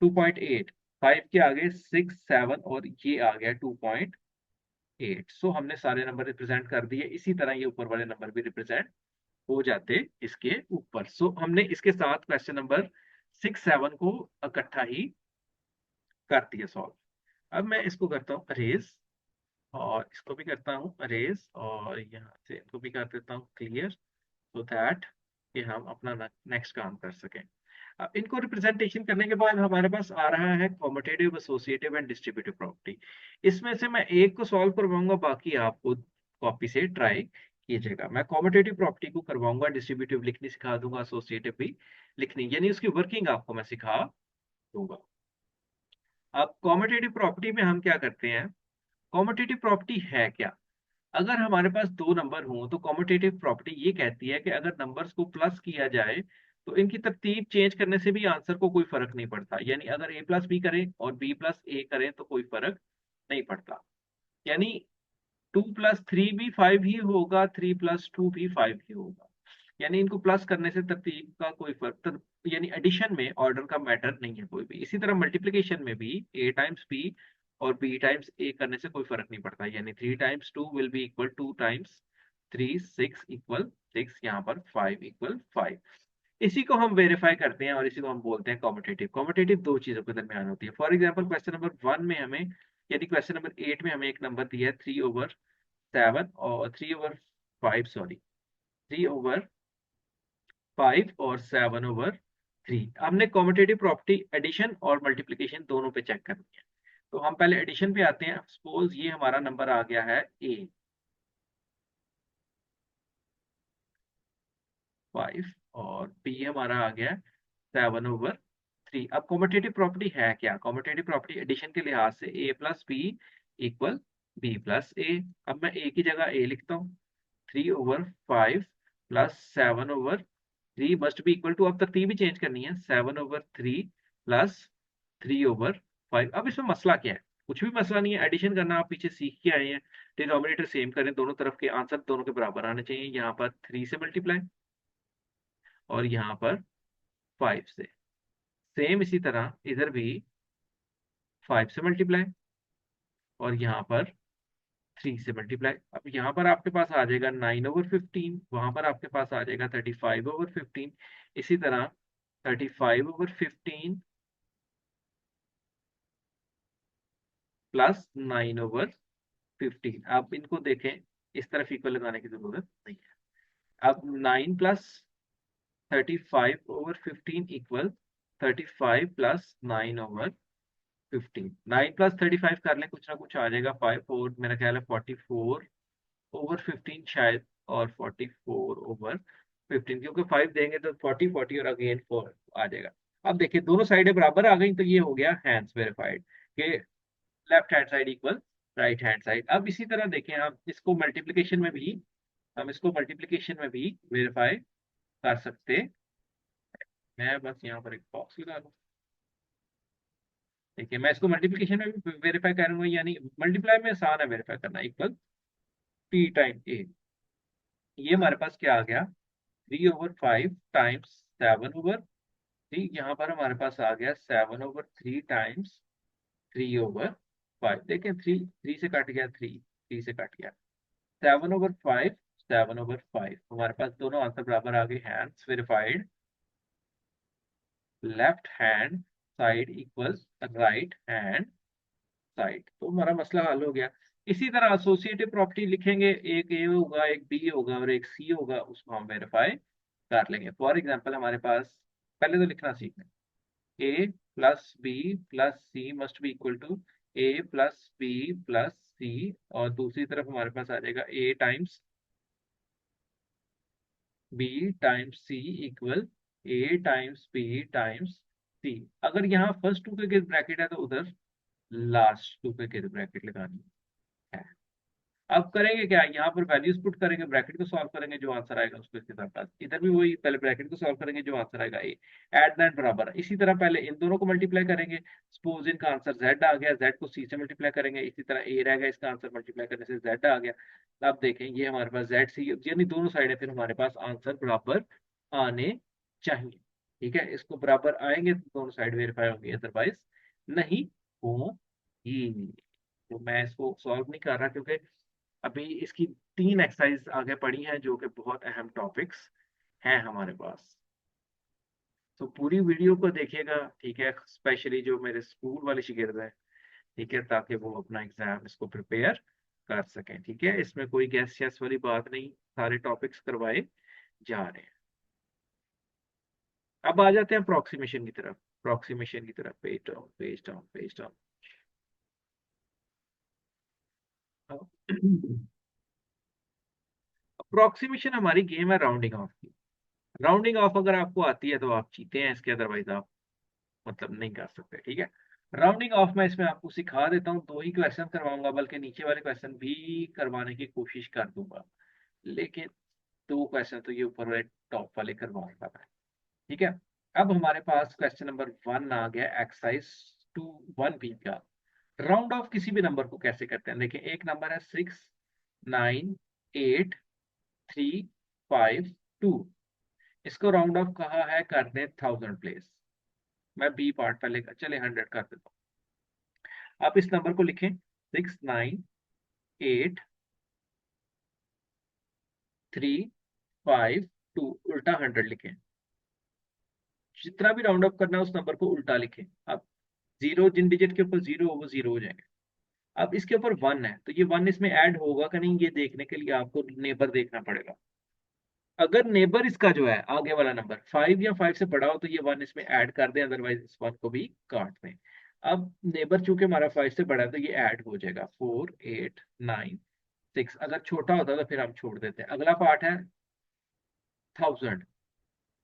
2.8, 5 के आगे 6 7 और ये आ गया 2.8। सो हमने सारे नंबर रिप्रेजेंट कर दिए, इसी तरह ये ऊपर वाले नंबर भी रिप्रेजेंट हो जाते इसके ऊपर। सो हमने इसके साथ क्वेश्चन नंबर 6 7 को इकट्ठा ही कर दिया सॉल्व। अब मैं इसको करता हूँ अरेज और इसको भी करता हूँ अरेज और यहाँ से इनको भी कर देता हूँ क्लियर, सो दैट कि हम अपना नेक्स्ट काम कर सकें। अब इनको रिप्रेजेंटेशन करने के बाद हमारे पास आ रहा है competitive associative and distributive property. इसमें से मैं एक को सॉल्व करवाऊंगा, बाकी आपको कॉपी से ट्राई कीजिएगा। मैं कॉम्पिटेटिव प्रॉपर्टी को करवाऊंगा, डिस्ट्रीब्यूटिव लिखनी सिखा दूंगा, एसोसिएटिव भी लिखनी, यानी उसकी वर्किंग आपको मैं सिखा दूंगा। अब कॉम्पिटेटिव प्रॉपर्टी में हम क्या करते हैं, कॉम्पिटेटिव प्रॉपर्टी है क्या, अगर हमारे पास दो नंबर हों तो कॉम्पिटेटिव प्रॉपर्टी ये कहती है कि अगर नंबर्स को प्लस किया जाए तो इनकी तरतीब चेंज करने से भी आंसर को कोई फर्क नहीं पड़ता, यानी अगर a प्लस बी करें और b प्लस ए करें तो कोई फर्क नहीं पड़ता। यानी 2 + 3 भी 5 ही होगा, 3 + 2 भी 5 ही होगा, यानी इनको प्लस करने से तरतीब का कोई फर्क, यानी एडिशन में ऑर्डर का मैटर नहीं है कोई भी। इसी तरह मल्टीप्लिकेशन में भी a टाइम्स b और b टाइम्स a करने से कोई फर्क नहीं पड़ता, यानी 3 times 2 will be equal 2 times 3, 6 equal 6, यहाँ पर 5 इक्वल 5। इसी को हम वेरीफाई करते हैं और इसी को हम बोलते हैं कॉम्पिटेटिव। कॉम्पिटेटिव दो चीजों के दरमियान होती है। फॉर एग्जाम्पल क्वेश्चन नंबर 1 में हमें, यानी क्वेश्चन नंबर 8 में हमें एक नंबर दिया है 3/7 और 3/5, सॉरी, 3/5 और 7/8, 3। हमने कॉम्यूटेटिव प्रॉपर्टी एडिशन और मल्टीप्लिकेशन दोनों पे चेक करनी है। तो हम पहले एडिशन पे आते हैं। सपोज ये हमारा नंबर आ गया है ए 5 और बी हमारा आ गया 7/3। अब कॉम्यूटेटिव प्रॉपर्टी है क्या? कॉम्यूटेटिव प्रॉपर्टी एडिशन के लिहाज से A plus B equal B plus A. अब मैं ए की जगह ए लिखता हूँ। 3/5 plus 7/3 must be equal to, अब तरतीब भी चेंज करनी है, 7/3 प्लस 3/5। अब इसमें मसला क्या है? कुछ भी मसला नहीं है, एडिशन करना आप पीछे सीख के आए हैं। डिनोमिनेटर सेम करें, दोनों तरफ के आंसर दोनों के बराबर आने चाहिए। यहाँ पर 3 से मल्टीप्लाई और यहाँ पर 5 से। सेम इसी तरह इधर भी 5 से मल्टीप्लाई और यहाँ पर 3 से मल्टीप्लाई। अब यहाँ पर आपके पास आ जाएगा 9/15, वहां पर आपके पास आ जाएगा 35/15। इसी तरह 35/15 प्लस 9/15। आप इनको देखें, इस तरफ इक्वल लगाने की जरूरत नहीं है। अब 9 प्लस 35/15 इक्वल 35 प्लस 9/15। 9 प्लस 35 कर लें, कुछ ना कुछ आ जाएगा। 5 4 मेरा ख्याल है 44/15 शायद, और 44/15, क्योंकि 5 देंगे तो 40 40 और अगेन 4 आ जाएगा। अब देखिए दोनों साइडें बराबर आ गई, तो ये हो गया हैंड्स वेरीफाइड कि left hand side equal right hand side. अब इसी तरह देखें, हम इसको मल्टीप्लिकेशन में भी वेरीफाई कर सकते हैं। मैं बस यहाँ पर एक बॉक्स लगा लूँ। देखिए मैं इसको मल्टीप्लिकेशन में भी वेरीफाई करूंगा, यानी मल्टीप्लाई में आसान है वेरीफाई करना। इक्वल p टाइम a, ये हमारे पास क्या आ गया? 3/5 टाइम्स 7/3। यहाँ पर हमारे पास आ गया 7/3 टाइम्स 3/5। देखें 3 से कट गया, 3 से कट गया। 7/5 7/5, हमारे पास दोनों आंसर बराबर आ गए। Hands verified, left hand side equals right hand side. तो हमारा मसला हल हो गया। इसी तरह एसोसिएटिव प्रॉपर्टी लिखेंगे, एक ए होगा, एक बी होगा और एक सी होगा, उसको हम वेरीफाई कर लेंगे। फॉर एग्जांपल हमारे पास, पहले तो लिखना सीखना, A plus B plus C must be equal to A plus B plus C, और दूसरी तरफ हमारे पास आ जाएगा A times B times C equal A times B times C. अगर यहाँ फर्स्ट टू के गिर्द ब्रैकेट है तो उधर लास्ट टू के गिर्द ब्रैकेट लगानी है। अब करेंगे क्या, यहाँ पर वैल्यूज पुट करेंगे, ब्रैकेट को सॉल्व करेंगे, जो आंसर आएगा उसको इसके साथ पास। इधर भी वही, पहले ब्रैकेट को सॉल्व करेंगे, जो आंसर आएगा ए। एट दैट बराबर है। इसी तरह पहले इन दोनों को मल्टीप्लाई करेंगे। सपोज इनका आंसर z आ गया, z को c से मल्टीप्लाई करेंगे। इसी तरह a रह गया, इसका आंसर मल्टीप्लाई करने से z आ गया। अब देखें ये हमारे पास z c, यानी दोनों साइडें फिर हमारे पास आंसर बराबर आने चाहिए। ठीक है, इसको बराबर आएंगे तो दोनों साइड वेरीफाई होंगे, अदरवाइज नहीं होगी। तो मैं इसको सॉल्व नहीं कर रहा, क्योंकि अभी इसकी 3 एक्सरसाइज आगे पड़ी हैं जो कि बहुत अहम टॉपिक्स हैं हमारे पास। तो पूरी वीडियो को देखिएगा, ठीक है, स्पेशली जो मेरे स्कूल वाले शागिर्द हैं, ठीक है, ताकि वो अपना एग्जाम इसको प्रिपेयर कर सकें। ठीक है, इसमें कोई गैस शैस वाली बात नहीं, सारे टॉपिक्स करवाए जा रहे हैं। अब आ जाते हैं अप्रोक्सीमेशन की तरफ। अप्रोक्सीमेशन की तरफ, page down page down page down. Approximation हमारी गेम है राउंडिंग ऑफ की। राउंडिंग ऑफ अगर आपको आती है तो आप जीते हैं, इसके अदरवाइज आप मतलब नहीं कर सकते। ठीक है, राउंडिंग ऑफ में इसमें आपको सिखा देता हूँ, 2 ही क्वेश्चन करवाऊंगा, बल्कि नीचे वाले क्वेश्चन भी करवाने की कोशिश कर दूंगा, लेकिन 2 क्वेश्चन तो ये ऊपर वाले टॉप वाले करवाऊंगा मैं। ठीक है, अब हमारे पास क्वेश्चन नंबर 1 आ गया, एक्सरसाइज 2 1 बी का। राउंड ऑफ किसी भी नंबर को कैसे करते हैं? देखिए एक नंबर है 6 9 8 3 5 2, इसको राउंड ऑफ कहा है करने 1000 प्लेस। मैं बी पार्ट पहले चले 100 कर देता हूँ। आप इस नंबर को लिखें 6 9 8 3 5 2, उल्टा 100 लिखें। जितना भी राउंड अप करना है उस नंबर को उल्टा लिखें। अब जीरो, जिन डिजिट के ऊपर जीरो हो वो जीरो हो जाएंगे। अब इसके ऊपर 1 है, तो ये 1 इसमें ऐड होगा कि नहीं, ये देखने के लिए आपको नेबर देखना पड़ेगा। अगर नेबर इसका जो है आगे वाला नंबर 5 या 5 से बड़ा हो तो ये 1 इसमें ऐड कर दें, अदरवाइज इस 1 को भी काट दें। अब नेबर चूंकि हमारा 5 से बड़ा है तो ये ऐड हो जाएगा 4 8 9 6। अगर छोटा होता तो फिर हम छोड़ देते हैं। अगला पार्ट है 1000।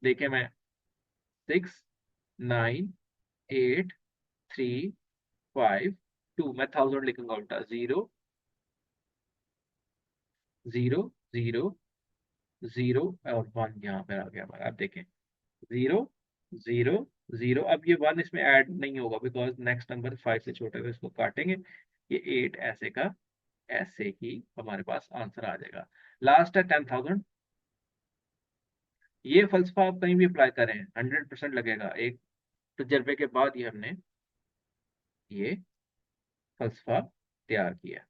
देखें मैं 6 9 8 3 5 2, मैं 1000 लिखूंगा उल्टा। 0 0 0 0 और 1 यहाँ पे आ गया हमारा। अब देखें 0 0 0। अब ये 1 इसमें ऐड नहीं होगा बिकॉज नेक्स्ट नंबर 5 से छोटा है तो इसको काटेंगे। ये 8 ऐसे का ऐसे ही हमारे पास आंसर आ जाएगा। लास्ट है 10,000। ये फलसफा आप कहीं भी अप्लाई करें 100% लगेगा। एक तजर्बे के बाद ये हमने ये फलसफा तैयार किया।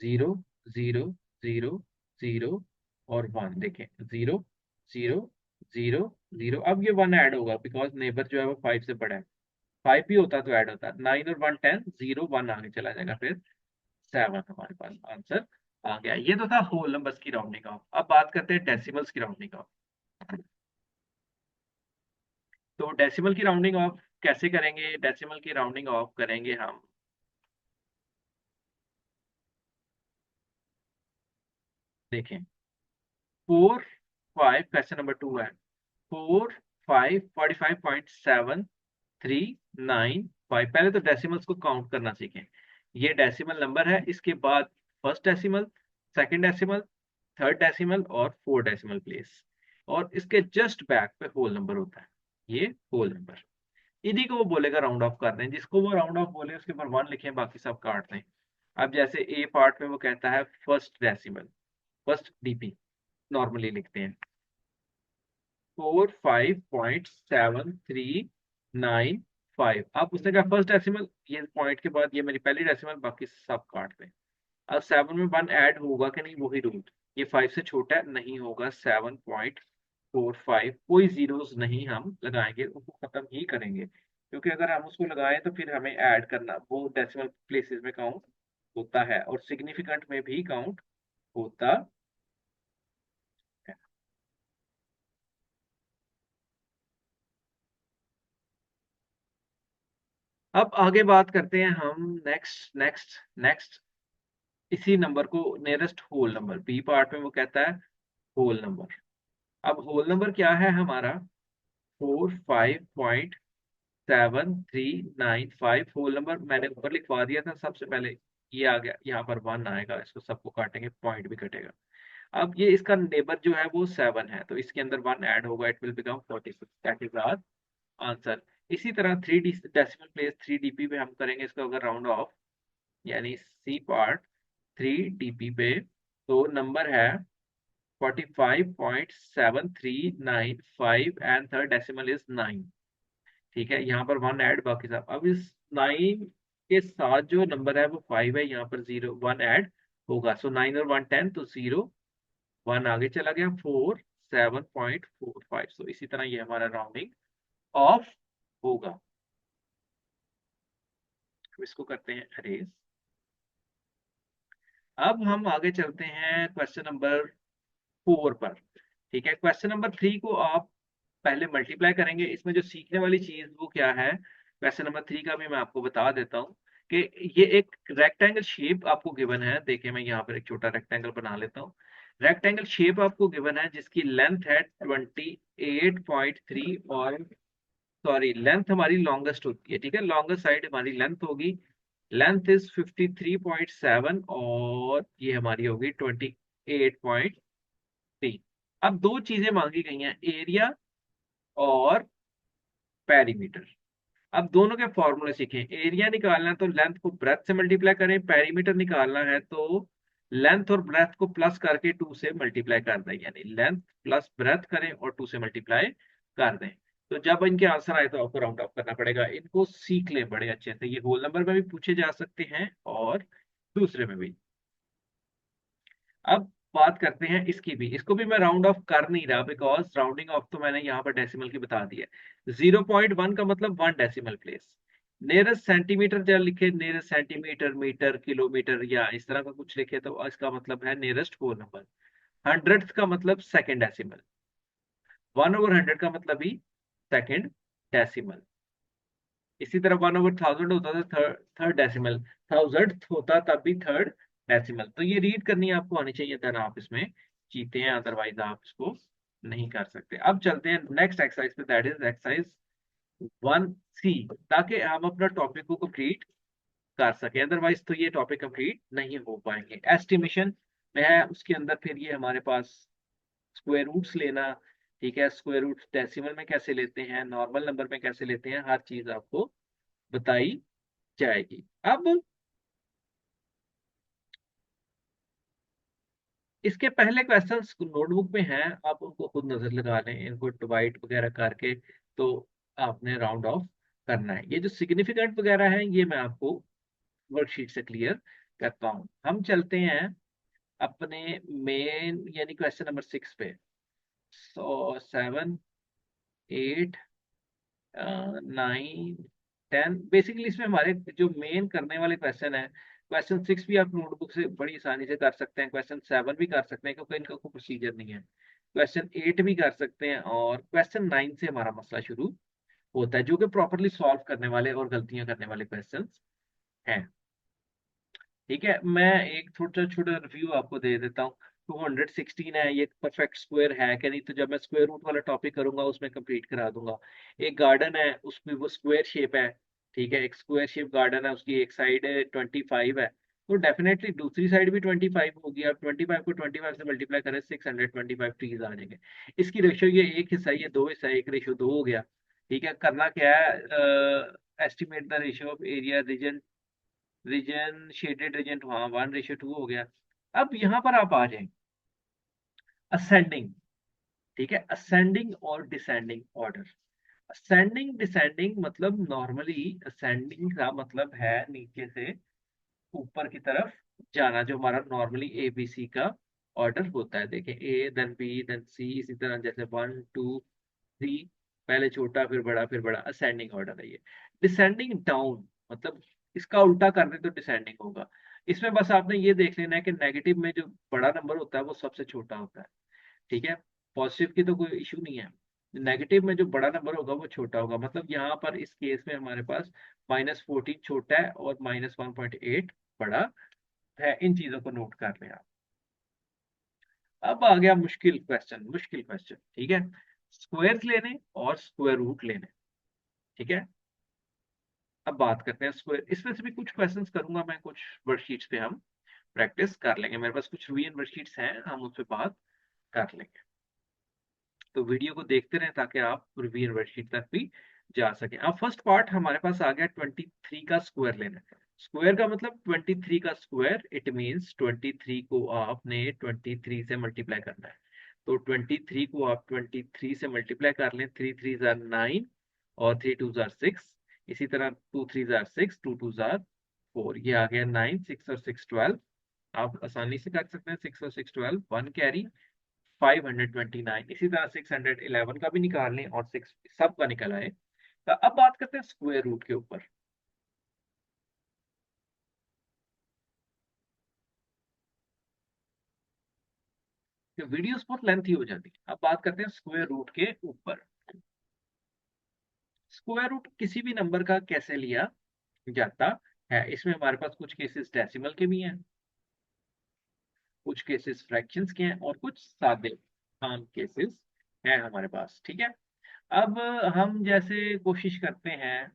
0 0 0 0 और 1। देखें 0 0 0 0। अब ये 1 ऐड होगा बिकॉज नेबर जो है वो 5 से बड़ा है। 5 भी होता तो ऐड होता। 9 और 1 10, 0 1 आगे चला जाएगा, फिर 7 हमारे पास आंसर आ गया। ये तो था होल नंबर्स की राउंडिंग ऑफ। अब बात करते हैं डेसिमल्स की राउंडिंग ऑफ। तो डेसिमल की राउंडिंग ऑफ कैसे करेंगे? डेसिमल की राउंडिंग ऑफ करेंगे हम, देखें 4 5, क्वेश्चन नंबर 2 है 4 5 45.7 3 9 5। पहले तो डेसिमल्स को काउंट करना सीखें। ये डेसिमल नंबर है, इसके बाद first decimal, second decimal, third decimal और फोर्थ डेसिमल प्लेस, और इसके जस्ट बैक पे होल नंबर होता है। ये होल नंबर, इन्हीं को वो बोलेगा राउंड ऑफ कर दें। जिसको वो राउंड ऑफ बोले उसके ऊपर 1 लिखें, बाकी सब काट दें। अब जैसे ए पार्ट में वो कहता है first decimal, first DP normally लिखते हैं 45.7395। अब उसने कहा फर्स्ट डेसिमल, ये पॉइंट के बाद ये मेरी पहली डेसिमल, बाकी सब काट दें। अब 7 में 1 ऐड होगा कि नहीं, वही रूल। ये 5 से छोटा है, नहीं होगा। 7.45, कोई जीरोस नहीं हम लगाएंगे, उसको खत्म ही करेंगे, क्योंकि अगर हम उसको लगाएं तो फिर हमें ऐड करना, वो डेसिमल प्लेसेस में काउंट होता है और सिग्निफिकेंट में भी काउंट होता है। अब आगे बात करते हैं हम नेक्स्ट नेक्स्ट नेक्स्ट इसी नंबर को, nearest whole number. B part में वो कहता है होल नंबर। अब होल नंबर क्या है हमारा? 45.7395। होल नंबर मैंने ऊपर लिखवा दिया था सबसे पहले। ये आ गया, यहाँ पर 1 आएगा, इसको सबको काटेंगे, पॉइंट भी कटेगा। अब ये इसका नेबर जो है वो 7 है, तो इसके अंदर 1 ऐड होगा, it will become 46। That is our answer. इसी तरह 3 डेसिमल प्लेस 3 डीपी पे हम करेंगे इसको अगर राउंड ऑफ, यानी सी पार्ट 3 डीपी पे, तो नंबर है 45.7395 एंड थर्ड डेसिमल इज 9। ठीक है, यहाँ पर 1 ऐड, बाकी सब। अब इस 9 के साथ जो नंबर है वो 5 है, यहाँ पर 0 1 ऐड होगा। सो 9 और 1 10, तो 0 1 आगे चला गया, 4 7.45। सो इसी तरह ये हमारा राउंडिंग ऑफ होगा। तो इसको करते हैं अरेज। अब हम आगे चलते हैं क्वेश्चन नंबर 4 पर। ठीक है, क्वेश्चन नंबर 3 को आप पहले मल्टीप्लाई करेंगे। इसमें जो सीखने वाली चीज वो क्या है, क्वेश्चन नंबर 3 का भी मैं आपको बता देता हूँ कि ये एक रेक्टेंगल शेप आपको गिवन है। देखिए मैं यहाँ पर एक छोटा रेक्टेंगल बना लेता हूँ। रेक्टेंगल शेप आपको गिवन है जिसकी लेंथ है 28.3, और सॉरी लेंथ हमारी लॉन्गेस्ट होती है। ठीक है, लॉन्गेस्ट साइड हमारी लेंथ होगी। लेंथ इज 53.7 और ये हमारी होगी 28.3। अब दो चीजें मांगी गई हैं, एरिया और पेरीमीटर। अब दोनों के फॉर्मूले सीखें। एरिया निकालना है तो लेंथ को ब्रेथ से मल्टीप्लाई करें, पेरीमीटर निकालना है तो लेंथ और ब्रेथ को प्लस करके 2 से मल्टीप्लाई कर दें, यानी लेंथ प्लस ब्रेथ करें और 2 से मल्टीप्लाई कर दें। तो जब इनके आंसर आए तो आपको राउंड ऑफ करना पड़ेगा। इनको सीख लें बड़े अच्छे से, ये होल नंबर में भी पूछे जा सकते हैं और दूसरे में भी। अब बात करते हैं इसकी भी, इसको भी मैं राउंड ऑफ कर नहीं रहा बिकॉज राउंडिंग ऑफ तो मैंने यहाँ पर डेसिमल की बता दी है। 0.1 का मतलब 1 डेसिमल प्लेस। नियरेस्ट सेंटीमीटर जब लिखे, नियरेस्ट सेंटीमीटर मीटर किलोमीटर या इस तरह का कुछ लिखे तो इसका मतलब है नियरेस्ट होल नंबर। 100th का मतलब सेकेंड डेसिमल, 1/100 का मतलब ही सेकेंड डेसिमल। इसी तरह 1/1000 होता था थर्ड डेसिमल, 1000th होता तब भी थर्ड डेसिमल। तो ये रीड करनी आपको आनी चाहिए, देन आप इसमें जीते हैं, अदरवाइज आप इसको नहीं कर सकते। अब चलते हैं नेक्स्ट एक्सरसाइज पे, दैट इज एक्सरसाइज 1C, ताकि हम अपना टॉपिक को कंप्लीट कर सके, अदरवाइज तो ये टॉपिक कंप्लीट नहीं हो पाएंगे। एस्टिमेशन में है, उसके अंदर फिर ये हमारे पास स्क्वायर रूट्स लेना, ठीक है, स्क्वायर रूट डेसिमल में कैसे लेते हैं, नॉर्मल नंबर में कैसे लेते हैं, हर चीज आपको बताई जाएगी। अब इसके पहले क्वेश्चंस नोटबुक में हैं, आप उनको खुद नजर लगा लें, इनको डिवाइड वगैरह करके तो आपने राउंड ऑफ करना है। ये जो सिग्निफिकेंट वगैरह है ये मैं आपको वर्कशीट से क्लियर करता हूँ। हम चलते हैं अपने मेन यानी क्वेश्चन नंबर 6 पे। सो 7, 8, 9, 10, बेसिकली इसमें हमारे जो मेन करने वाले क्वेश्चन है, क्वेश्चन 6 भी आप नोटबुक से बड़ी आसानी से कर सकते हैं, क्वेश्चन 7 भी कर सकते हैं क्योंकि इनका कोई प्रोसीजर नहीं है, क्वेश्चन 8 भी कर सकते हैं, और क्वेश्चन 9 से हमारा मसला शुरू होता है, जो कि प्रॉपरली सॉल्व करने वाले और गलतियां करने वाले क्वेश्चन हैं। ठीक है, मैं एक छोटा छोटा रिव्यू आपको दे देता हूँ। 216 है, ये परफेक्ट स्क्वायर है कि नहीं, तो जब मैं स्क्वायर रूट वाला टॉपिक करूंगा उसमें कंप्लीट करा दूंगा। एक गार्डन है, उसमें वो स्क्वायर शेप है, ठीक है, एक स्क्वायर शेप गार्डन है, उसकी एक साइड 25 है, तो डेफिनेटली दूसरी साइड भी 25 होगी। आप 25 को 25 से मल्टीप्लाई करें, 625 ट्रीज आ जाएंगे। इसकी रेशियो ये एक हिस्सा, ये दो हिस्सा, एक रेशियो दो हो गया। ठीक है, करना क्या है, estimate the ratio of area region, region shaded region, हाँ 1:2 हो गया। अब यहाँ पर आप आ जाएं असेंडिंग, ठीक है, असेंडिंग और डिसेंडिंग ऑर्डर। असेंडिंग डिसेंडिंग मतलब नॉर्मली असेंडिंग का मतलब है नीचे से ऊपर की तरफ जाना, जो हमारा नॉर्मली ABC का ऑर्डर होता है। देखिए A then B then C, इसी तरह जैसे 1 2 3, पहले छोटा फिर बड़ा फिर बड़ा, असेंडिंग ऑर्डर है ये। डिसेंडिंग डाउन मतलब इसका उल्टा कर दे तो डिसेंडिंग होगा। इसमें बस आपने ये देख लेना है कि नेगेटिव में जो बड़ा नंबर होता है वो सबसे छोटा होता है, ठीक है, पॉजिटिव की तो कोई इशू नहीं है, नेगेटिव में जो बड़ा नंबर होगा वो छोटा होगा। मतलब यहाँ पर इस केस में हमारे पास -14 छोटा है और -1.8 बड़ा है। इन चीजों को नोट कर लें आप। अब आ गया मुश्किल क्वेश्चन, मुश्किल क्वेश्चन, ठीक है, स्क्वायर्स लेने और स्क्वायर रूट लेने, ठीक है। अब बात करते हैं स्क्वायर, इसमें से भी कुछ क्वेश्चंस करूंगा मैं, कुछ वर्कशीट्स पे हम प्रैक्टिस कर लेंगे, मेरे पास कुछ रिवीजन वर्कशीट्स हैं, हम उस पर बात कर लेंगे। तो वीडियो को देखते रहें ताकि आप रिवीजन वर्कशीट तक भी जा सकें। अब फर्स्ट पार्ट हमारे पास आ गया, 23 का स्क्वायर लेना है। स्क्वायर का मतलब 23 का स्क्वायर, इट मींस 23 को आपने 23 से मल्टीप्लाई करना है। तो 23 को आप 23 से मल्टीप्लाई कर लें, 3 3 9 और 3 2 6, इसी तरह 2 3 6, 2 2 4, ये आ गया 9, 6 और 6 12। आप आसानी से कर सकते हैं, 6 और 6 12, 1 कैरी 529, इसी तरह 611 का भी निकाल लें और 6 सब का निकल आए। तो अब बात करते हैं स्क्वायर रूट के ऊपर। तो वीडियोस बहुत लेंथी हो जाती है, अब बात करते हैं स्क्वायर रूट के ऊपर। स्क्वायर रूट किसी भी नंबर का कैसे लिया जाता है, इसमें हमारे पास कुछ केसेस डेसिमल के भी हैं, कुछ केसेस फ्रैक्शंस के हैं, और कुछ सादे आम केसेस हैं हमारे पास, ठीक है। अब हम जैसे कोशिश करते हैं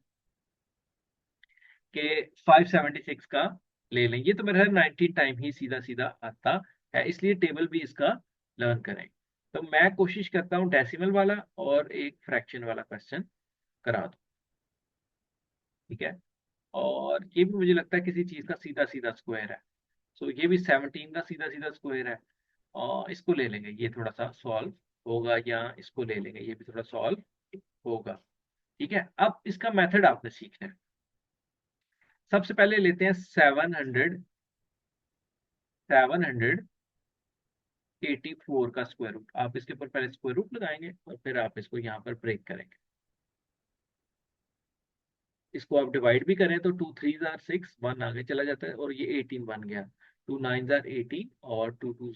कि 576 का ले लें, ये तो मेरा 19 टाइम ही सीधा सीधा आता है, इसलिए टेबल भी इसका लर्न करें। तो मैं कोशिश करता हूँ डेसिमल वाला और एक फ्रैक्शन वाला क्वेश्चन करा दूं, ठीक है, और ये भी मुझे लगता है किसी चीज का सीधा सीधा स्क्वायर है। सो ये भी 17 का सीधा सीधा स्क्वायर है, और इसको ले लेंगे, ये थोड़ा सा सॉल्व होगा, या इसको ले लेंगे, ये भी थोड़ा सॉल्व होगा, ठीक है। अब इसका मेथड आपने सीखना है। सबसे पहले लेते हैं 784 का स्क्वायर रूट, आप इसके ऊपर पहले स्क्वायर रूट लगाएंगे और फिर आप इसको यहाँ पर ब्रेक करेंगे। इसको आप डिवाइड भी करें तो 2 3 6, 1 आगे चला जाता है और ये 18 बन गया, 2 9 18 और 2 2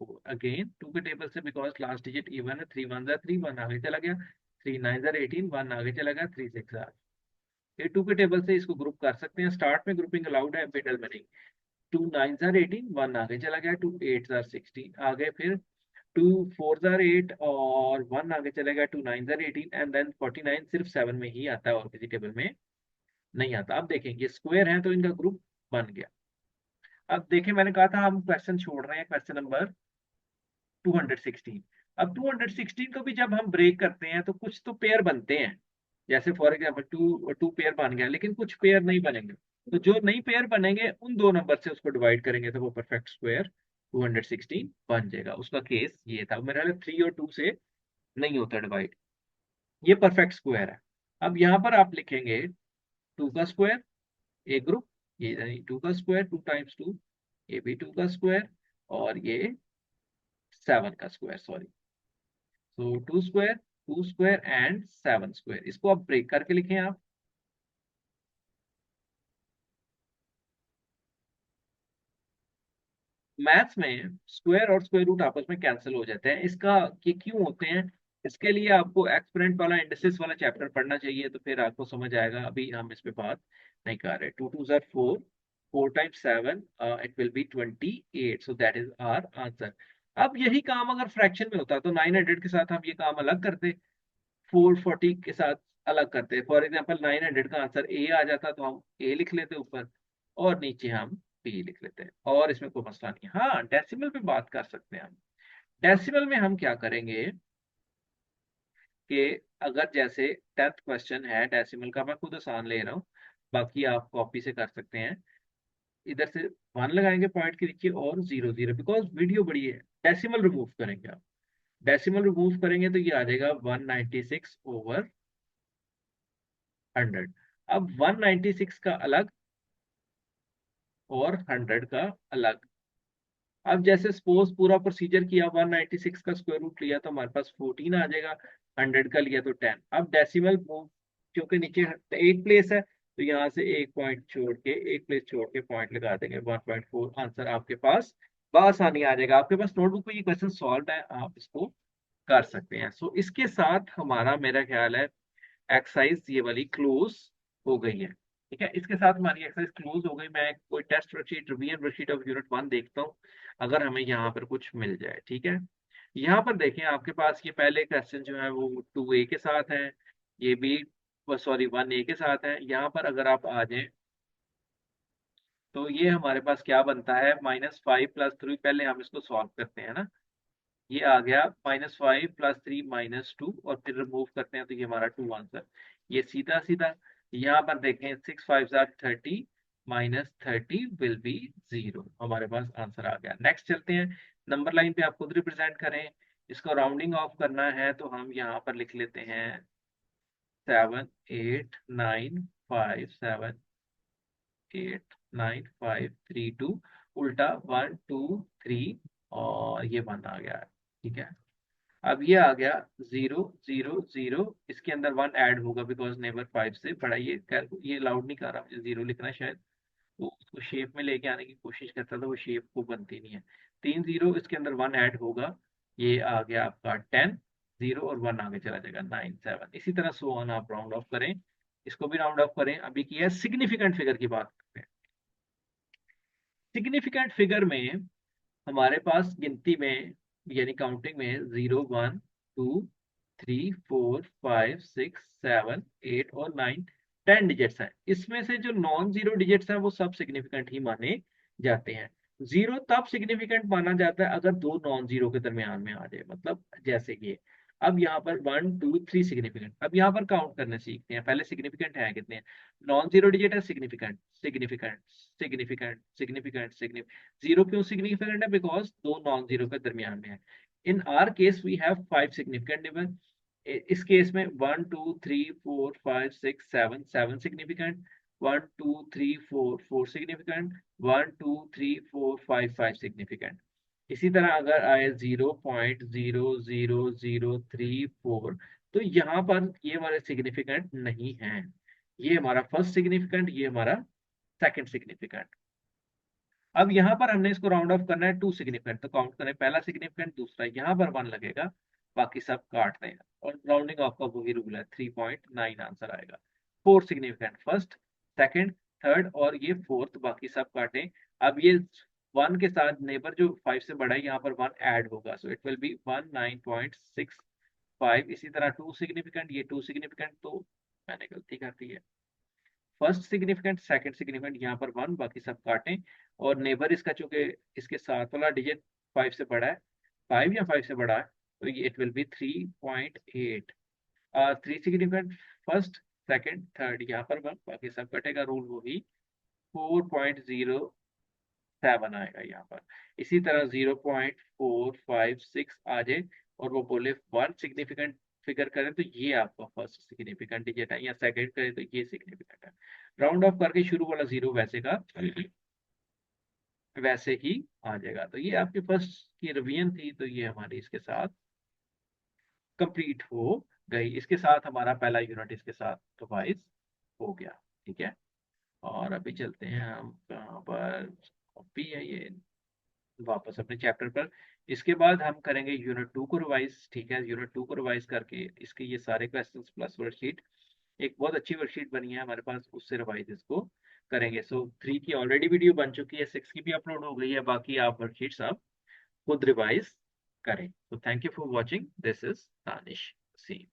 4 अगेन 2 के टेबल से, बिकॉज लास्ट डिजिट इवन है, 3 1 3, 1 आगे चला गया, 3 9 18, 1 आगे चला गया, 3 6 ये 2 के टेबल से इसको ग्रुप कर सकते हैं। स्टार्ट में ग्रुपिंग अलाउड है, मिडल में नहीं। 2 9 18, 1 आगे चला गया, 2 8 16 आगे, फिर 2 4 8 और 1 आगे चलेगा, 2 9 18 एंड देन 49 सिर्फ 7 में ही आता है और किसी टेबल में नहीं आता। अब देखें ये स्क्वायर है तो इनका ग्रुप बन गया। अब देखें मैंने कहा था हम क्वेश्चन छोड़ रहे हैं, क्वेश्चन नंबर 216। अब 216 को भी जब हम ब्रेक करते हैं तो कुछ तो पेयर बनते हैं, जैसे for example two two pair बन गया, लेकिन कुछ पेयर नहीं बनेंगे। तो जो नई पेयर बनेंगे उन दो नंबर से उसको डिवाइड करेंगे तो वो परफेक्ट स्क्वायर 216 बन जाएगा। उसका केस ये था, मेरा 3 और 2 से नहीं होता डिवाइड, ये परफेक्ट स्क्वायर है। अब यहाँ पर आप लिखेंगे 2 का स्क्वायर, ए ग्रुप, ये 2 का स्क्वायर, 2 टाइम्स 2, ये भी 2 का स्क्वायर, और ये 7 का स्क्वायर, सॉरी। तो 2 स्क्वायर एंड 7 स्क्वायर, इसको आप ब्रेक करके लिखें आप। मैथ्स में स्क्वायर और स्क्वायर रूट आपस में कैंसिल हो जाते हैं, इसका ये क्यों होते हैं, इसके लिए आपको एक्सपोनेंट वाला इंडिसेस वाला चैप्टर पढ़ना चाहिए, तो फिर आपको समझ आएगा। अभी हम इस पे बात नहीं कर रहे। 2 2 ज़ार 4, 4 times 7, it will be 28, so that is our answer. अब यही काम अगर फ्रैक्शन में होता तो 900 के साथ हम ये काम अलग करते, 440 के साथ अलग करते। फॉर एग्जाम्पल 900 का आंसर ए आ जाता तो हम ए लिख लेते ऊपर, और नीचे हम बी लिख लेते हैं, और इसमें कोई मसला नहीं। हाँ, डेसिमल पे बात कर सकते हैं हम। डेसिमल में हम क्या करेंगे कि अगर जैसे 10th क्वेश्चन है डेसिमल का, मैं खुद आसान ले रहा हूँ, बाकी आप कॉपी से कर सकते हैं। इधर से 1 लगाएंगे पॉइंट के नीचे और 0 0, बिकॉज वीडियो बड़ी है। डेसिमल रिमूव करेंगे आप, डेसिमल रिमूव करेंगे तो ये आ जाएगा 196/100। अब 196 का अलग और 100 का अलग। अब जैसे सपोज पूरा प्रोसीजर किया, 196 का स्क्वायर रूट लिया तो हमारे पास 14 आ जाएगा, 100 का लिया तो 10। अब डेसिमल मूव, क्योंकि नीचे एक प्लेस है तो यहाँ से एक पॉइंट छोड़ के, एक प्लेस छोड़ के पॉइंट लगा देंगे, 1.4 आंसर आपके पास बआसानी आ जाएगा। आपके पास नोटबुक पे ये क्वेश्चन सॉल्व है, आप इसको कर सकते हैं। सो इसके साथ हमारा, मेरा ख्याल है, एक्सरसाइज ये वाली क्लोज हो गई है। ठीक है, इसके साथ हमारी एक्सरसाइज क्लोज हो गई। मैं कोई test worksheet, revision worksheet of unit 1 देखता हूँ, अगर हमें यहाँ पर कुछ मिल जाए। ठीक है, यहाँ पर देखें आपके पास ये पहले क्वेश्चन जो है वो 2a के साथ है, ये भी सॉरी 1a के साथ है। यहाँ पर अगर आप आ जाए तो ये हमारे पास क्या बनता है, -5 + 3, पहले हम इसको सॉल्व करते हैं ना। ये आ गया -5 + 3 -2, और फिर रिमूव करते हैं तो ये हमारा 2 आंसर। ये सीधा सीधा यहाँ पर देखें, 6 5 30, -30 विल बी 0, हमारे पास आंसर आ गया। नेक्स्ट चलते हैं, नंबर लाइन पे आप खुद रिप्रेजेंट करें। इसको राउंडिंग ऑफ करना है तो हम यहाँ पर लिख लेते हैं 7 8 9 5 7 8 9 5 3 2, उल्टा 1 2 3, और ये 1 आ गया। ठीक है, अब ये आ गया 0 0 0, इसके अंदर 1 ऐड होगा बिकॉज नेबर 5 से बड़ा। ये लाउड नहीं कर रहा, मुझे 0 लिखना है शायद, तो उसको शेप में लेके आने की कोशिश करता था, वो शेप को बनती नहीं है। 3 0, इसके अंदर 1 ऐड होगा, ये आ गया आपका 10, 0 और 1 आगे चला जाएगा 9 7। इसी तरह सो ऑन आप राउंड ऑफ करें, इसको भी राउंड ऑफ करें। अभी की है सिग्निफिकेंट फिगर की बात करते हैं। सिग्निफिकेंट फिगर में हमारे पास गिनती में, यानी काउंटिंग में, 0 1 2 3 4 5 6 7 8 और 9 10 डिजिट्स हैं। इसमें से जो नॉन जीरो डिजिट्स हैं वो सब सिग्निफिकेंट ही माने जाते हैं। जीरो तब सिग्निफिकेंट माना जाता है अगर दो नॉन जीरो के दरमियान में आ जाए, मतलब जैसे ये। अब यहाँ पर 1 2 3 सिग्निफिकेंट। अब यहाँ पर काउंट करने सीखते हैं, पहले सिग्निफिकेंट है कितने हैं। नॉन जीरो डिजिट है, significant significant significant significant significant. Zero क्यों सिग्निफिकेंट है, बिकॉज दो नॉन जीरो के दरमियान में है। In our case we have 5 significant number. इस केस में 1 2 3 4 5 6 7 7 सिग्निफिकेंट, 1 2 3 4 4 सिग्निफिकेंट, 1 2 3 4 5 5 सिग्निफिकेंट। इसी तरह अगर आए 0.00034, तो यहाँ पर ये हमारे सिग्निफिकेंट नहीं है। ये हमारा फर्स्ट सिग्निफिकेंट, ये हमारा सेकंड सिग्निफिकेंट। अब यहाँ पर हमने इसको राउंड ऑफ करना है 2 सिग्निफिकेंट, तो काउंट करें, पहला सिग्निफिकेंट, दूसरा, यहाँ पर 1 लगेगा, बाकी सब काट दें और राउंडिंग ऑफ का वही रूल है, 3.9 आंसर आएगा। 4 सिग्निफिकेंट, फर्स्ट, सेकंड, थर्ड और ये फोर्थ, बाकी सब काटें। अब ये 1 के साथ नेबर जो 5 से बड़ा है, यहाँ पर 1 ऐड होगा, सो इट विल बी 19.65। इसी तरह 2 सिग्निफिकेंट, ये 2 सिग्निफिकेंट, तो मैंने गलती कर दी है, फर्स्ट सिग्निफिकेंट, सेकंड सिग्निफिकेंट, यहाँ पर 1, बाकी सब काटें, और नेबर इसका चूंकि इसके साथ वाला डिजिट 5 से बड़ा है, 5 या 5 से बड़ा है, तो ये it will B 3.8। 3 significant, first, second, third, यहाँ पर 1, बाकी सब कटेगा, रूल वो भी 4.07 आएगा यहाँ पर। इसी तरह 0.456 आ जाए और वो बोले 1 सिग्निफिकेंट फिगर करें, तो ये आपका फर्स्ट सिग्निफिकेंट डिजिट है, या सेकंड करें तो ये सिग्निफिकेंट है। राउंड ऑफ करके शुरू वाला 0 वैसे का वैसे ही आ जाएगा। तो ये आपकी फर्स्ट की रिवीजन थी, तो ये हमारी इसके साथ कंप्लीट हो गई। इसके साथ हमारा पहला यूनिट इसके साथ रिवाइज हो गया। ठीक है, और अभी चलते हैं हम कहाँ पर, कॉपी है ये, वापस अपने चैप्टर पर। इसके बाद हम करेंगे यूनिट 2 को रिवाइज। ठीक है, यूनिट 2 को रिवाइज करके इसके ये सारे क्वेश्चंस प्लस वर्कशीट, एक बहुत अच्छी वर्कशीट बनी है हमारे पास, उससे रिवाइज इसको करेंगे। सो 3 की ऑलरेडी वीडियो बन चुकी है, 6 की भी अपलोड हो गई है, बाकी आप वर्कशीट्स आप खुद रिवाइज करें। तो thank you for watching, this is Danish C.